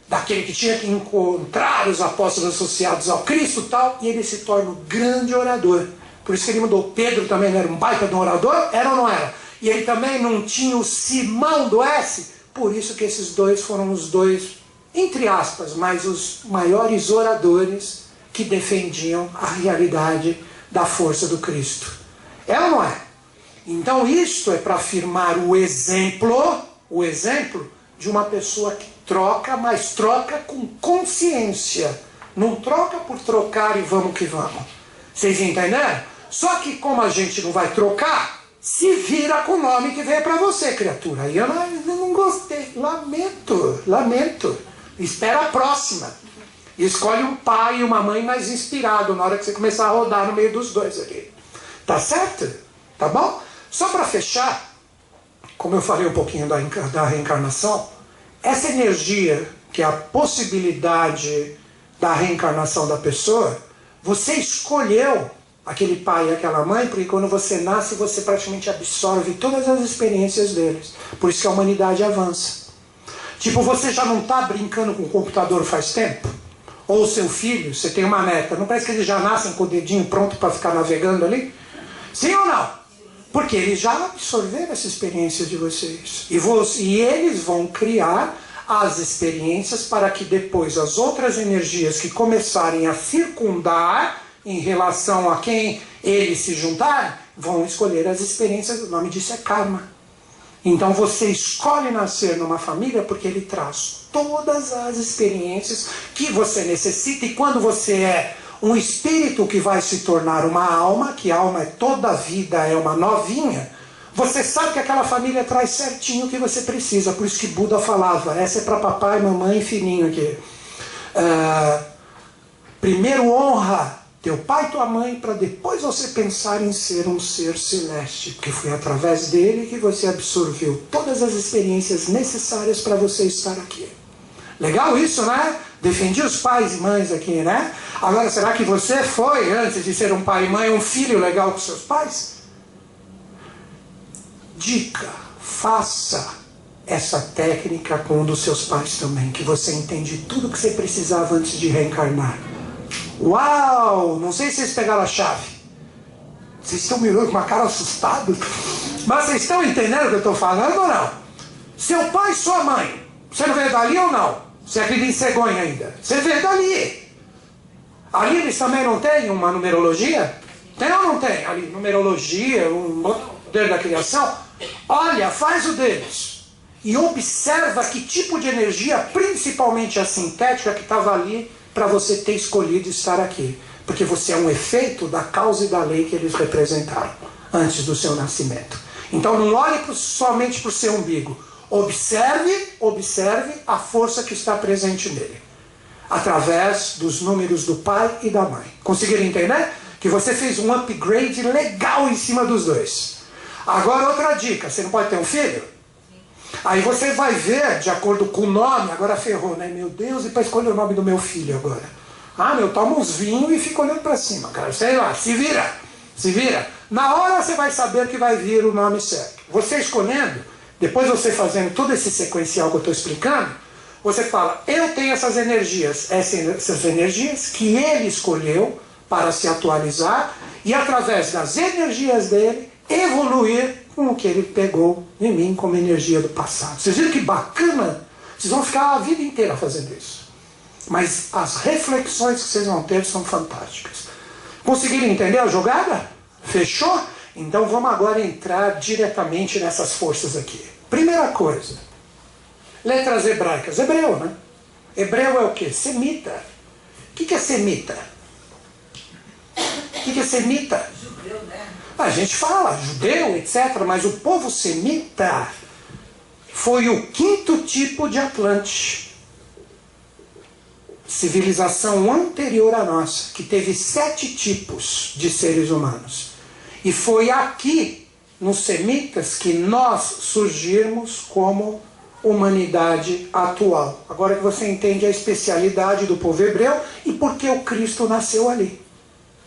daquele que tinha que encontrar os apóstolos associados ao Cristo e tal, e ele se torna um grande orador. Por isso que ele mudou. Pedro também não era um baita de um orador? Era ou não era? E ele também não tinha o Simão do S? Por isso que esses dois foram os dois, entre aspas, mas os maiores oradores que defendiam a realidade da força do Cristo. É ou não é? Então isto é para afirmar o exemplo de uma pessoa que troca, mas troca com consciência. Não troca por trocar e vamos que vamos. Vocês entenderam? Só que como a gente não vai trocar, se vira com o nome que veio para você, criatura. Aí eu não gostei. Lamento. Espera a próxima. Escolhe um pai e uma mãe mais inspirado na hora que você começar a rodar no meio dos dois ali. Tá certo? Tá bom? Só para fechar, como eu falei um pouquinho da reencarnação, essa energia, que é a possibilidade da reencarnação da pessoa, você escolheu aquele pai e aquela mãe, porque quando você nasce, você praticamente absorve todas as experiências deles. Por isso que a humanidade avança. Tipo, você já não está brincando com o computador faz tempo? Ou o seu filho, você tem uma neta, não parece que eles já nascem com o dedinho pronto para ficar navegando ali? Sim ou não? Porque eles já absorveram essa experiência de vocês. E eles vão criar as experiências para que depois as outras energias que começarem a circundar em relação a quem eles se juntarem, vão escolher as experiências. O nome disso é karma. Então você escolhe nascer numa família porque ele traz todas as experiências que você necessita. E quando você é um espírito que vai se tornar uma alma, que a alma é toda a vida, é uma novinha, você sabe que aquela família traz certinho o que você precisa. Por isso que Buda falava, essa é para papai, mamãe e filhinho aqui. Primeiro honra teu pai e tua mãe, para depois você pensar em ser um ser celeste, porque foi através dele que você absorveu todas as experiências necessárias para você estar aqui. Legal isso, né? Defendi os pais e mães aqui, né? Agora, será que você foi, antes de ser um pai e mãe, um filho legal com seus pais? Dica, faça essa técnica com um dos seus pais também, que você entende tudo que você precisava antes de reencarnar. Uau! Não sei se vocês pegaram a chave. Vocês estão me olhando com uma cara assustada? Mas vocês estão entendendo o que eu estou falando ou não? Seu pai e sua mãe, você não veio dali ou não? Você acredita em cegonha ainda? Você veio dali. Ali eles também não têm uma numerologia? Tem ou não tem? Ali, numerologia, um poder da criação? Olha, faz o deles. E observa que tipo de energia, principalmente a sintética, que estava ali para você ter escolhido estar aqui. Porque você é um efeito da causa e da lei que eles representaram antes do seu nascimento. Então não olhe somente para o seu umbigo. Observe a força que está presente nele. Através dos números do pai e da mãe. Conseguiram entender? Que você fez um upgrade legal em cima dos dois. Agora outra dica. Você não pode ter um filho? Aí você vai ver, de acordo com o nome, agora ferrou, né? Meu Deus, e para escolher o nome do meu filho agora? Ah, toma uns vinhos e fica olhando para cima, cara. Sei lá, se vira. Na hora você vai saber que vai vir o nome certo. Você escolhendo, depois você fazendo todo esse sequencial que eu estou explicando, você fala, eu tenho essas energias que ele escolheu para se atualizar e através das energias dele, evoluir com o que ele pegou em mim como energia do passado. Vocês viram que bacana? Vocês vão ficar a vida inteira fazendo isso. Mas as reflexões que vocês vão ter são fantásticas. Conseguiram entender a jogada? Fechou? Então vamos agora entrar diretamente nessas forças aqui. Primeira coisa. Letras hebraicas. Hebreu, né? Hebreu é o quê? Semita. O que é semita? O que é semita? Judeu, né? A gente fala judeu, etc. Mas o povo semita foi o 5º tipo de Atlante. Civilização anterior à nossa, que teve 7 tipos de seres humanos. E foi aqui, nos semitas, que nós surgirmos como humanidade atual. Agora que você entende a especialidade do povo hebreu e por que o Cristo nasceu ali.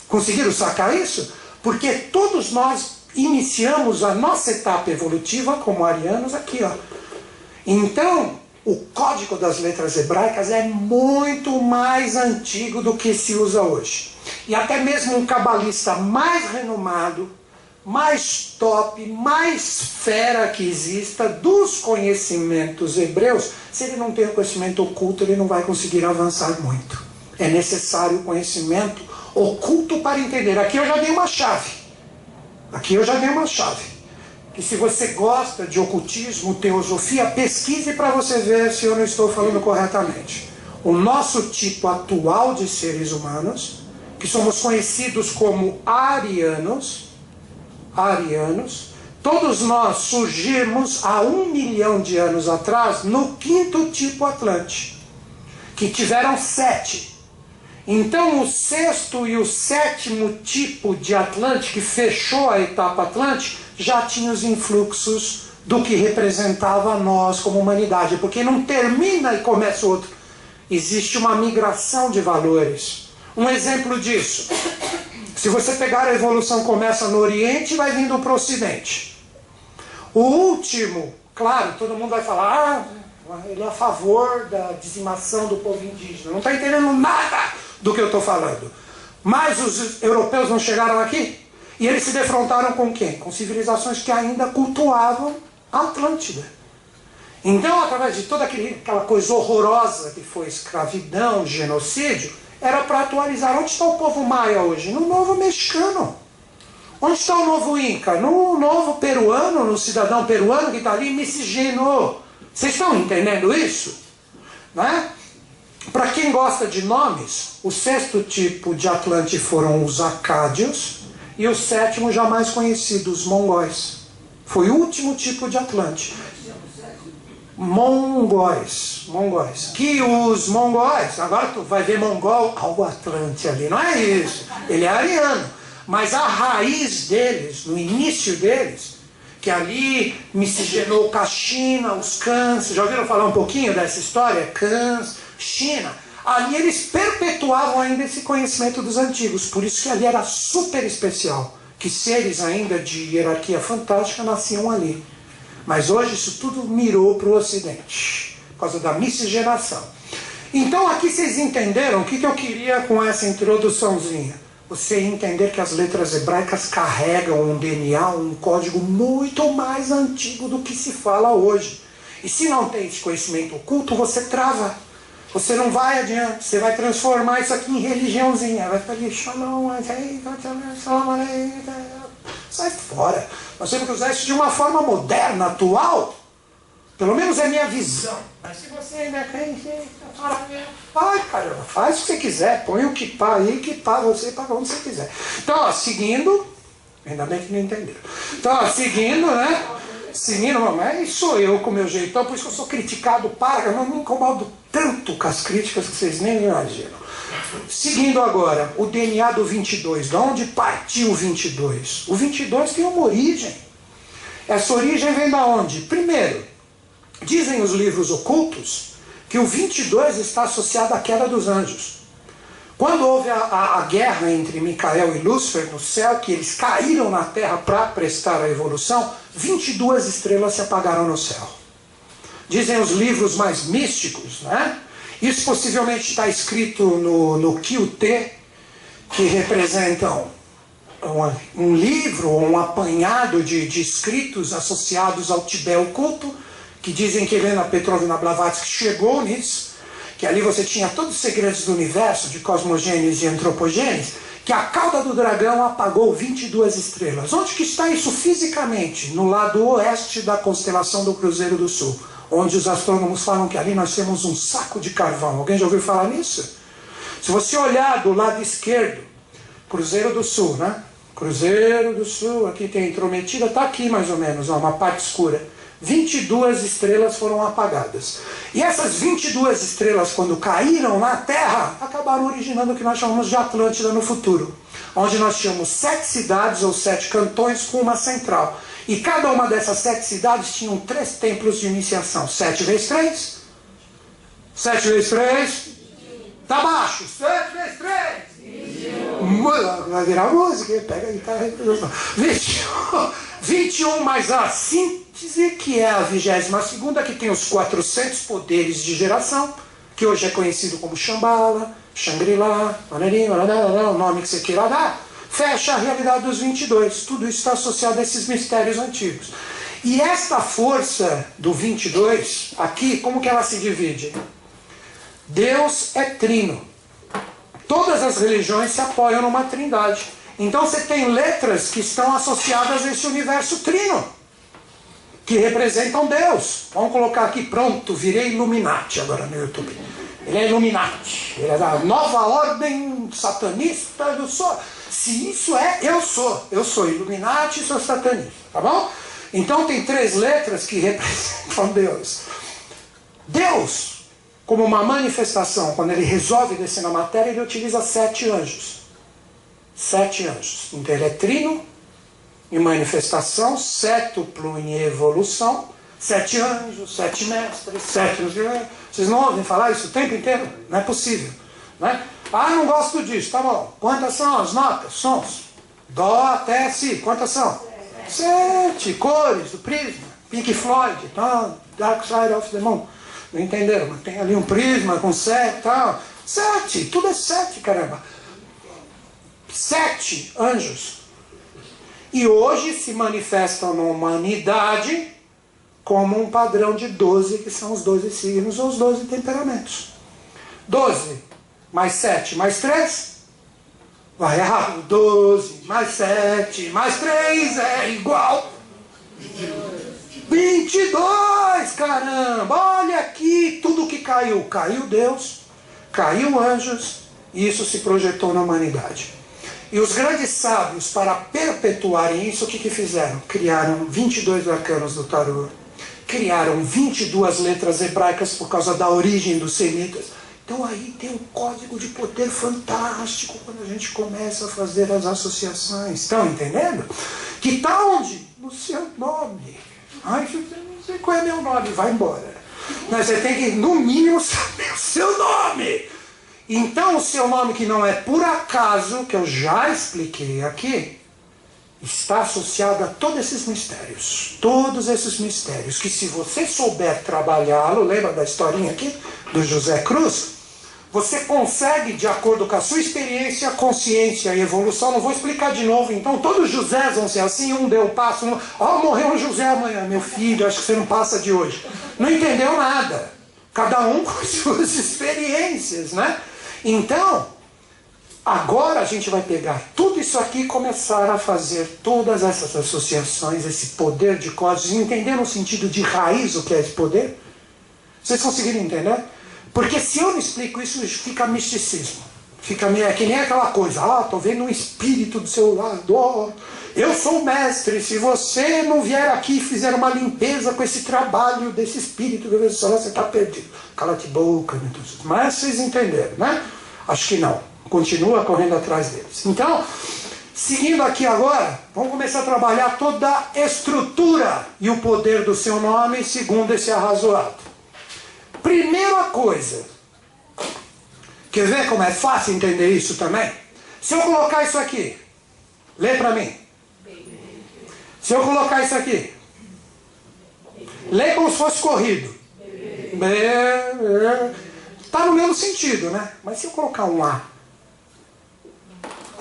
Conseguiram sacar isso? Porque todos nós iniciamos a nossa etapa evolutiva como arianos aqui, ó. Então, o código das letras hebraicas é muito mais antigo do que se usa hoje. E até mesmo um cabalista mais renomado, mais top, mais fera que exista dos conhecimentos hebreus, se ele não tem o conhecimento oculto, ele não vai conseguir avançar muito. É necessário o conhecimento oculto para entender. Aqui eu já dei uma chave. Que se você gosta de ocultismo, teosofia, pesquise para você ver se eu não estou falando corretamente. O nosso tipo atual de seres humanos, que somos conhecidos como arianos, todos nós surgimos há 1 milhão de anos atrás no 5º tipo Atlante, que tiveram 7. Então o 6º e o 7º tipo de Atlante, que fechou a etapa Atlante, já tinha os influxos do que representava nós como humanidade. Porque não termina e começa outro. Existe uma migração de valores. Um exemplo disso. Se você pegar a evolução começa no Oriente e vai vindo para o Ocidente. O último, claro, todo mundo vai falar, ele é a favor da dizimação do povo indígena. Não está entendendo nada do que eu estou falando. Mas os europeus não chegaram aqui? E eles se defrontaram com quem? Com civilizações que ainda cultuavam a Atlântida. Então, através de toda aquela coisa horrorosa que foi escravidão, genocídio, era para atualizar. Onde está o povo maia hoje? No novo mexicano. Onde está o novo inca? No novo peruano, no cidadão peruano que está ali miscigenou. Vocês estão entendendo isso? Né? Para quem gosta de nomes, o 6º tipo de Atlante foram os acádios e o 7º já mais conhecido, os mongóis. Foi o último tipo de Atlante. Mongóis. Que os mongóis, agora tu vai ver mongol ao Atlante ali, não é isso. Ele é ariano. Mas a raiz deles, no início deles, que ali miscigenou com a China, os Khans, já ouviram falar um pouquinho dessa história? Khans, China. Ali eles perpetuavam ainda esse conhecimento dos antigos, por isso que ali era super especial, que seres ainda de hierarquia fantástica nasciam ali. Mas hoje isso tudo mirou para o Ocidente, por causa da miscigenação. Então aqui vocês entenderam o que eu queria com essa introduçãozinha. Você entender que as letras hebraicas carregam um DNA, um código muito mais antigo do que se fala hoje. E se não tem esse conhecimento oculto, você trava. Você não vai adiante, você vai transformar isso aqui em religiãozinha. Vai ficar ali, shalom, sai fora. Nós temos que usar isso de uma forma moderna, atual. Pelo menos é a minha visão. Mas se você ainda é crente, vai, caramba, faz o que você quiser. Põe o kippah aí, kippah você para onde você quiser. Então, ó, seguindo, ainda bem que não entenderam. Então, ó, seguindo, né? Seguindo, mas sou eu com o meu jeitão, por isso que eu sou criticado, eu não me incomodo tanto com as críticas que vocês nem imaginam. Seguindo agora, o DNA do 22, de onde partiu o 22? O 22 tem uma origem. Essa origem vem da onde? Primeiro, dizem os livros ocultos que o 22 está associado à queda dos anjos. Quando houve a guerra entre Micael e Lúcifer no céu, que eles caíram na terra para prestar a evolução, 22 estrelas se apagaram no céu. Dizem os livros mais místicos, né? Isso possivelmente está escrito no Kyuté, que representam um livro, um apanhado de escritos associados ao Tibete oculto, que dizem que Helena Petrovna Blavatsky chegou nisso, que ali você tinha todos os segredos do universo, de cosmogênese e antropogênese, que a cauda do dragão apagou 22 estrelas. Onde que está isso fisicamente? No lado oeste da constelação do Cruzeiro do Sul, onde os astrônomos falam que ali nós temos um saco de carvão. Alguém já ouviu falar nisso? Se você olhar do lado esquerdo, Cruzeiro do Sul, né? Cruzeiro do Sul, aqui tem intrometida, está aqui mais ou menos, ó, uma parte escura. 22 estrelas foram apagadas. E essas 22 estrelas, quando caíram na Terra, acabaram originando o que nós chamamos de Atlântida no futuro, onde nós tínhamos 7 cidades ou 7 cantões com uma central. E cada uma dessas 7 cidades tinham 3 templos de iniciação. 7 vezes 3? 7 vezes 3? Tá baixo. 7 vezes 3? Vai virar música, pega a guitarra e 21 mais a síntese, que é a 22ª, que tem os 400 poderes de geração, que hoje é conhecido como Shambhala, Shangri-La, o nome que você queira dar, fecha a realidade dos 22. Tudo isso está associado a esses mistérios antigos. E esta força do 22, aqui, como que ela se divide? Deus é trino. Todas as religiões se apoiam numa trindade. Então você tem letras que estão associadas a esse universo trino, que representam Deus. Vamos colocar aqui, pronto, virei Illuminati agora no YouTube. Ele é Illuminati, ele é da nova ordem satanista, eu sou. Se isso é, eu sou Illuminati, sou satanista, tá bom? Então tem 3 letras que representam Deus. Deus, como uma manifestação, quando ele resolve descer na matéria, ele utiliza 7 anjos. 7 anjos. Então ele é trino em manifestação, sétuplo em evolução, 7 anjos, 7 mestres, 7... Vocês não ouvem falar isso o tempo inteiro? Não é possível, né? Ah, não gosto disso, tá bom. Quantas são as notas, sons? Dó até Si, quantas são? 7 cores do prisma. Pink Floyd, tá? Dark Side of the Moon. Não entenderam? Mas tem ali um prisma com 7, tal. 7, tudo é 7, caramba. 7 anjos. E hoje se manifestam na humanidade como um padrão de 12, que são os 12 signos ou os 12 temperamentos. 12 mais 7 mais 3, vai errado. 12 mais 7 mais 3 é igual 22, caramba! Olha aqui, tudo que caiu. Caiu Deus, caiu anjos, e isso se projetou na humanidade. E os grandes sábios, para perpetuarem isso, o que fizeram? Criaram 22 arcanos do tarô. Criaram 22 letras hebraicas por causa da origem dos semitas. Então aí tem um código de poder fantástico quando a gente começa a fazer as associações. Estão entendendo? Que está onde? No seu nome. Ai, eu não sei qual é meu nome, vai embora. Mas você tem que, no mínimo, saber o seu nome. Então o seu nome, que não é por acaso, que eu já expliquei aqui, está associado a todos esses mistérios. Todos esses mistérios, que se você souber trabalhá-lo, lembra da historinha aqui do José Cruz? Você consegue, de acordo com a sua experiência, consciência e evolução, não vou explicar de novo, então todos os Josés vão ser assim, um deu o passo, morreu um José amanhã, meu filho, acho que você não passa de hoje. Não entendeu nada. Cada um com suas experiências, né? Então, agora a gente vai pegar tudo isso aqui e começar a fazer todas essas associações, esse poder de códigos, entendendo o sentido de raiz o que é esse poder? Vocês conseguiram entender? Porque se eu não explico isso, fica misticismo. Fica é que nem aquela coisa, estou vendo um espírito do seu lado, eu sou o mestre, se você não vier aqui e fizer uma limpeza com esse trabalho desse espírito, você está perdido. Cala-te boca, meu Deus. Mas vocês entenderam, né? Acho que não. Continua correndo atrás deles. Então, seguindo aqui agora, vamos começar a trabalhar toda a estrutura e o poder do seu nome, segundo esse arrazoado. Primeira coisa, quer ver como é fácil entender isso também? Se eu colocar isso aqui, lê para mim. Se eu colocar isso aqui, lê como se fosse corrido. Está no mesmo sentido, né? Mas se eu colocar um A,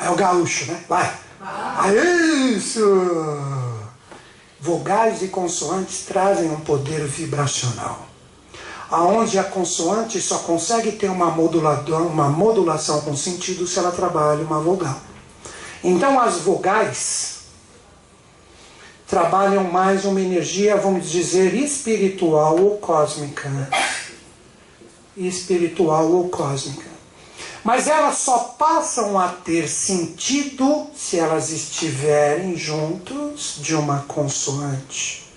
é o gaúcho, né? Vai. Isso! Vogais e consoantes trazem um poder vibracional. Aonde a consoante só consegue ter uma modulação com sentido se ela trabalha uma vogal. Então as vogais trabalham mais uma energia, vamos dizer, espiritual ou cósmica. Espiritual ou cósmica. Mas elas só passam a ter sentido se elas estiverem juntos de uma consoante.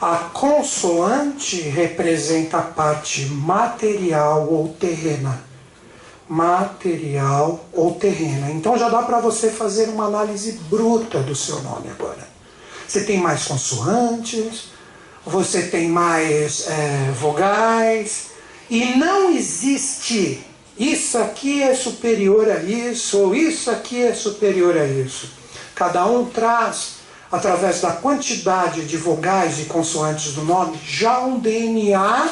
A consoante representa a parte material ou terrena. Material ou terrena. Então já dá para você fazer uma análise bruta do seu nome agora. Você tem mais consoantes, você tem mais vogais, e não existe isso aqui é superior a isso, ou isso aqui é superior a isso. Cada um traz, através da quantidade de vogais e consoantes do nome, já um DNA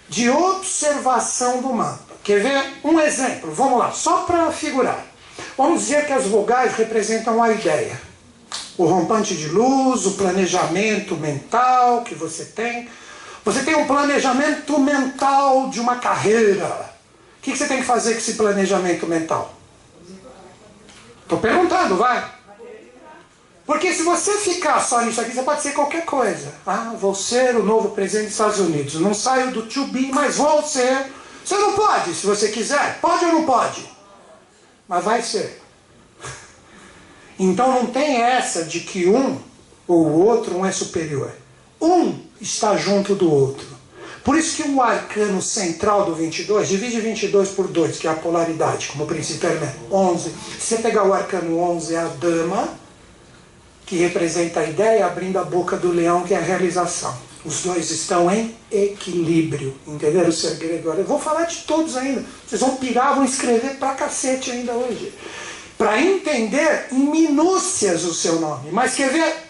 de observação do mapa. Quer ver um exemplo? Vamos lá, só para figurar. Vamos dizer que as vogais representam a ideia. O rompante de luz, o planejamento mental que você tem. Você tem um planejamento mental de uma carreira. O que você tem que fazer com esse planejamento mental? Estou perguntando, vai. Porque se você ficar só nisso aqui, você pode ser qualquer coisa. Vou ser o novo presidente dos Estados Unidos. Não saio do to be, mas vou ser. Você não pode, se você quiser. Pode ou não pode? Mas vai ser. Então não tem essa de que um ou o outro, um é superior. Um está junto do outro. Por isso que o arcano central do 22, divide 22 por 2, que é a polaridade, como princípio elemento, 11. Se você pegar o arcano 11, é a dama, que representa a ideia, abrindo a boca do leão, que é a realização. Os dois estão em equilíbrio. Entenderam o segredo? Eu vou falar de todos ainda. Vocês vão pirar, vão escrever pra cacete ainda hoje. Para entender em minúcias o seu nome. Mas quer ver?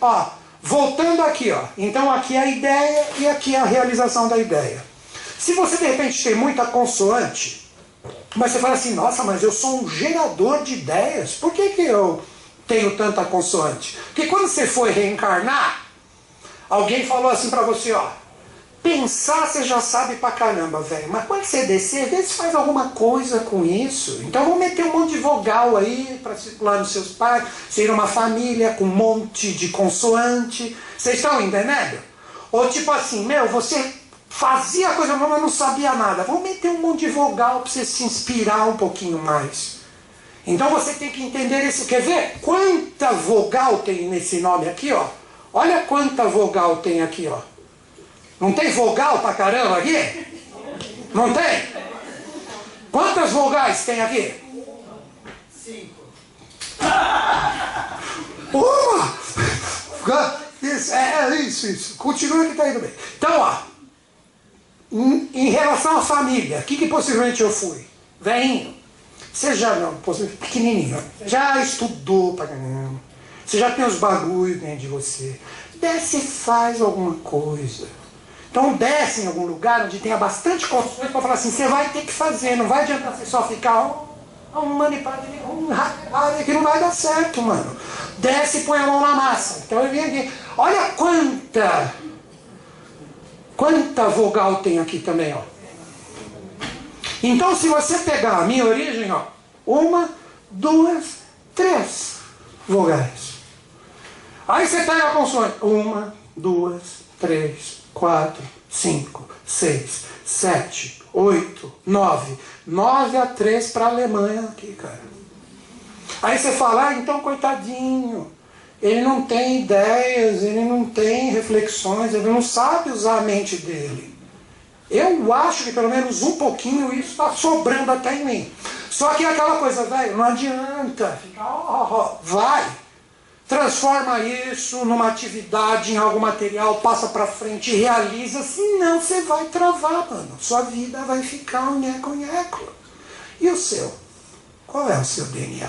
Voltando aqui, então aqui é a ideia e aqui é a realização da ideia. Se você de repente tem muita consoante, mas você fala assim, nossa, mas eu sou um gerador de ideias, por que eu tenho tanta consoante? Porque quando você foi reencarnar, alguém falou assim para você, pensar você já sabe pra caramba, velho, mas quando você descer, vê se faz alguma coisa com isso. Então vou meter um monte de vogal aí para circular nos seus pais, ser uma família com um monte de consoante. Vocês estão entendendo? Ou tipo assim, você fazia a coisa, mas não sabia nada. Vou meter um monte de vogal para você se inspirar um pouquinho mais. Então você tem que entender isso. Quer ver quanta vogal tem nesse nome aqui, Olha quanta vogal tem aqui, Não tem vogal pra caramba aqui? Não tem? Quantas vogais tem aqui? 5. Uma! Isso. Continua que tá indo bem. Então, em relação à família, o que possivelmente eu fui? Velhinho. Você já não, pequenininho. Já estudou pra caramba. Você já tem os bagulhos dentro de você. Desce e faz alguma coisa. Então desce em algum lugar onde tenha bastante condições para falar assim, você vai ter que fazer, não vai adiantar você só ficar que não vai dar certo, mano. Desce e põe a mão na massa. Então eu vim aqui. Olha quanta vogal tem aqui também, ó. Então se você pegar a minha origem, ó, 1, 2, 3 vogais. Aí você pega a consoante. 1, 2, 3, 4, 5, 6, 7, 8, 9. 9 a 3 para a Alemanha aqui, cara. Aí você fala, então coitadinho, ele não tem ideias, ele não tem reflexões, ele não sabe usar a mente dele. Eu acho que pelo menos um pouquinho isso está sobrando até em mim. Só que é aquela coisa, velho, não adianta ficar, vai. Transforma isso numa atividade, em algo material, passa pra frente, realiza, senão você vai travar, mano. Sua vida vai ficar um nheco-nheco. E o seu? Qual é o seu DNA?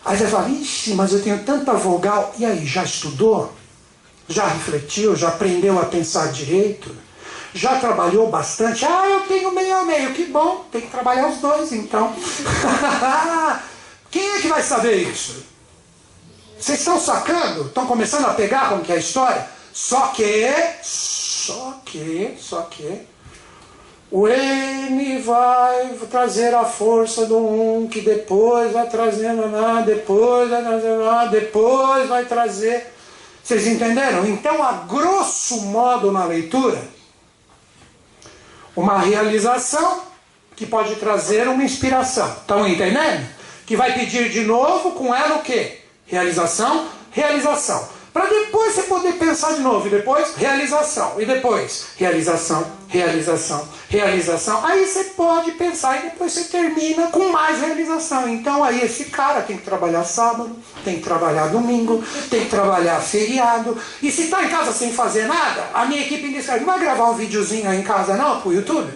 Aí você fala, ixi, mas eu tenho tanta vogal. E aí, já estudou? Já refletiu? Já aprendeu a pensar direito? Já trabalhou bastante? Ah, eu tenho meio a meio. Que bom, tem que trabalhar os dois, então. Quem é que vai saber isso? Vocês estão sacando? Estão começando a pegar como que é a história? Só que, o N vai trazer a força do 1, que depois vai trazendo lá, depois vai trazer lá, depois vai trazer... Vocês entenderam? Então, a grosso modo na leitura, uma realização que pode trazer uma inspiração. Estão entendendo? Que vai pedir de novo com ela o quê? Realização, realização. Para depois você poder pensar de novo. E depois, realização. E depois, realização, realização, realização. Aí você pode pensar e depois você termina com mais realização. Então aí esse cara tem que trabalhar sábado, tem que trabalhar domingo, tem que trabalhar feriado. E se está em casa sem fazer nada, a minha equipe diz, não vai gravar um videozinho aí em casa não, pro YouTube?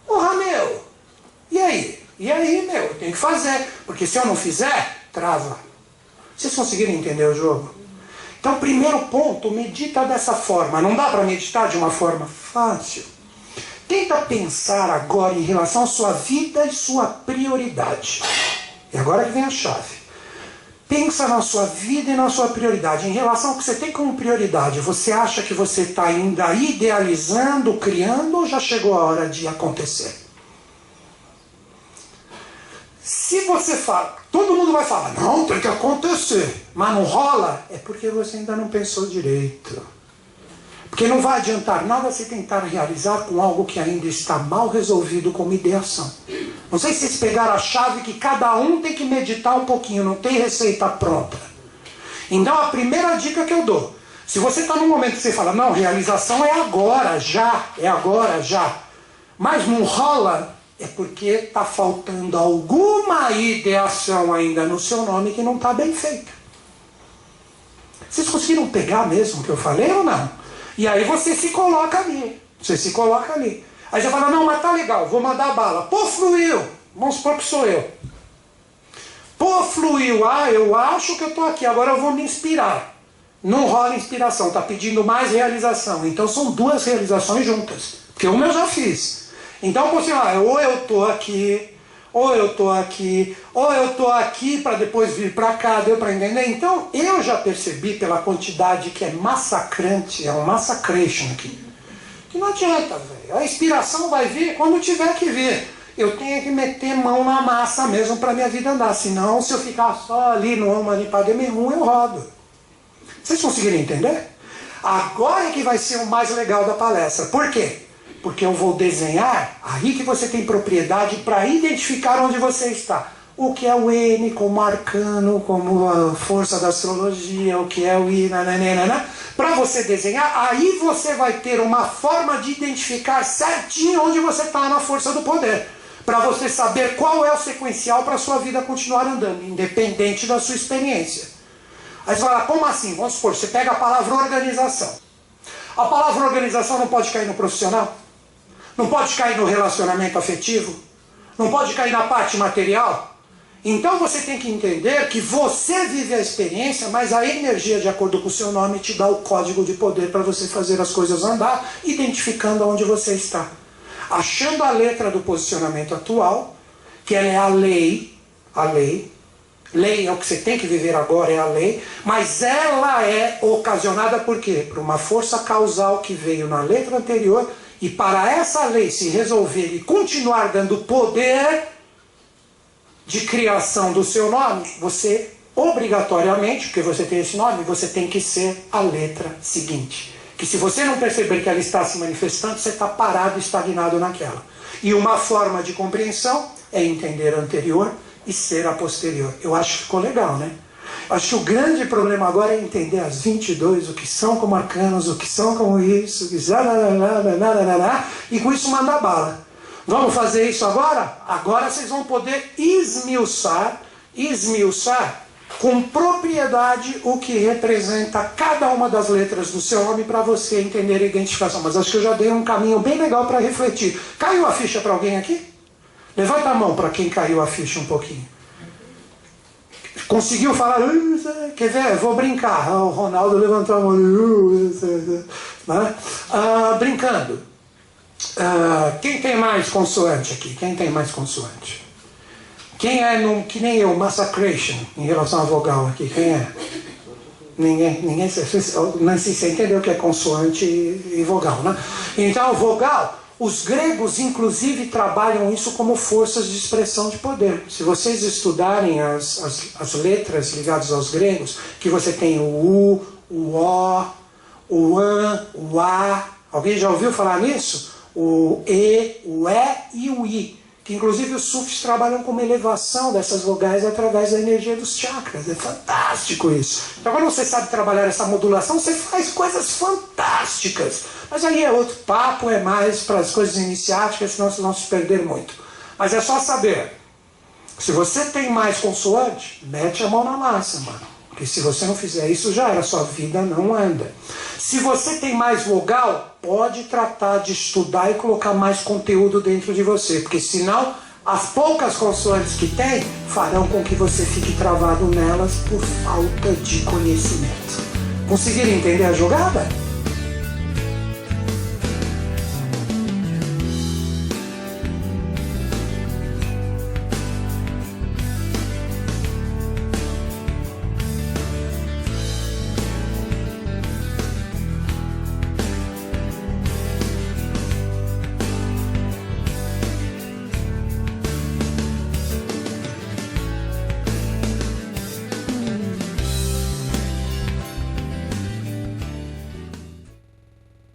Porra, meu. E aí? E aí, meu? Eu tenho que fazer. Porque se eu não fizer, trava. Vocês conseguiram entender o jogo? Então, primeiro ponto, medita dessa forma. Não dá para meditar de uma forma fácil. Tenta pensar agora em relação à sua vida e sua prioridade. E agora que vem a chave. Pensa na sua vida e na sua prioridade. Em relação ao que você tem como prioridade, você acha que você está ainda idealizando, criando, ou já chegou a hora de acontecer? Se você fala, todo mundo vai falar, não, tem que acontecer, mas não rola, é porque você ainda não pensou direito. Porque não vai adiantar nada se tentar realizar com algo que ainda está mal resolvido como ideação. Não sei se vocês pegaram a chave que cada um tem que meditar um pouquinho, não tem receita pronta. Então a primeira dica que eu dou, se você está num momento que você fala, não, realização é agora, já, mas não rola, é porque está faltando alguma ideação ainda no seu nome que não está bem feita. Vocês conseguiram pegar mesmo o que eu falei ou não? E aí você se coloca ali. Aí você fala, não, mas tá legal, vou mandar bala. Pô, fluiu. Vamos supor que sou eu. Pô, fluiu. Ah, eu acho que eu estou aqui, agora eu vou me inspirar. Não rola inspiração, está pedindo mais realização. Então são duas realizações juntas. Porque uma eu já fiz. Então, você, ou eu estou aqui, ou eu estou aqui, ou eu estou aqui para depois vir para cá, deu para entender? Então, eu já percebi pela quantidade que é massacrante, é um massacration aqui, que não adianta, velho. A inspiração vai vir quando tiver que vir. Eu tenho que meter mão na massa mesmo para minha vida andar, senão se eu ficar só ali no Mani Padme Hum, eu rodo. Vocês conseguiram entender? Agora é que vai ser o mais legal da palestra. Por quê? Porque eu vou desenhar, aí que você tem propriedade para identificar onde você está. O que é o N como arcano, como a força da astrologia, o que é o I, para você desenhar, aí você vai ter uma forma de identificar certinho onde você está na força do poder. Para você saber qual é o sequencial para a sua vida continuar andando, independente da sua experiência. Aí você fala, como assim? Vamos supor, você pega a palavra organização. A palavra organização não pode cair no profissional? Não pode cair no relacionamento afetivo? Não pode cair na parte material? Então você tem que entender que você vive a experiência, mas a energia, de acordo com o seu nome, te dá o código de poder para você fazer as coisas andar, identificando onde você está. Achando a letra do posicionamento atual, que ela é a lei, lei é o que você tem que viver agora, é a lei, mas ela é ocasionada por quê? Por uma força causal que veio na letra anterior, e para essa lei se resolver e continuar dando poder de criação do seu nome, você obrigatoriamente, porque você tem esse nome, você tem que ser a letra seguinte. Que se você não perceber que ela está se manifestando, você está parado, estagnado naquela. E uma forma de compreensão é entender a anterior e ser a posterior. Eu acho que ficou legal, né? Acho que o grande problema agora é entender as 22, o que são como arcanos, o que são como isso, e com isso mandar bala. Vamos fazer isso agora? Agora vocês vão poder esmiuçar com propriedade o que representa cada uma das letras do seu nome para você entender a identificação. Mas acho que eu já dei um caminho bem legal para refletir. Caiu a ficha para alguém aqui? Levanta a mão para quem caiu a ficha um pouquinho. Conseguiu falar? Quer ver? Eu vou brincar. O Ronaldo levantou a mão. Brincando. Quem tem mais consoante aqui? Quem tem mais consoante? Quem é, que nem eu, massacration, em relação à vogal aqui? Quem é? Ninguém. Nancy, você entendeu o que é consoante e vogal, né? Então, vogal, os gregos, inclusive, trabalham isso como forças de expressão de poder. Se vocês estudarem as letras ligadas aos gregos, que você tem o U, o O, o AN, o A. Alguém já ouviu falar nisso? O E, o E e o I. Que inclusive os sufis trabalham com uma elevação dessas vogais através da energia dos chakras. É fantástico isso. Então quando você sabe trabalhar essa modulação, você faz coisas fantásticas. Mas aí é outro papo, é mais para as coisas iniciáticas, senão vocês vão se perder muito. Mas é só saber. Se você tem mais consoante, mete a mão na massa, mano. Porque se você não fizer isso, já era, sua vida não anda. Se você tem mais vogal, pode tratar de estudar e colocar mais conteúdo dentro de você. Porque senão, as poucas consoantes que tem, farão com que você fique travado nelas por falta de conhecimento. Conseguiram entender a jogada?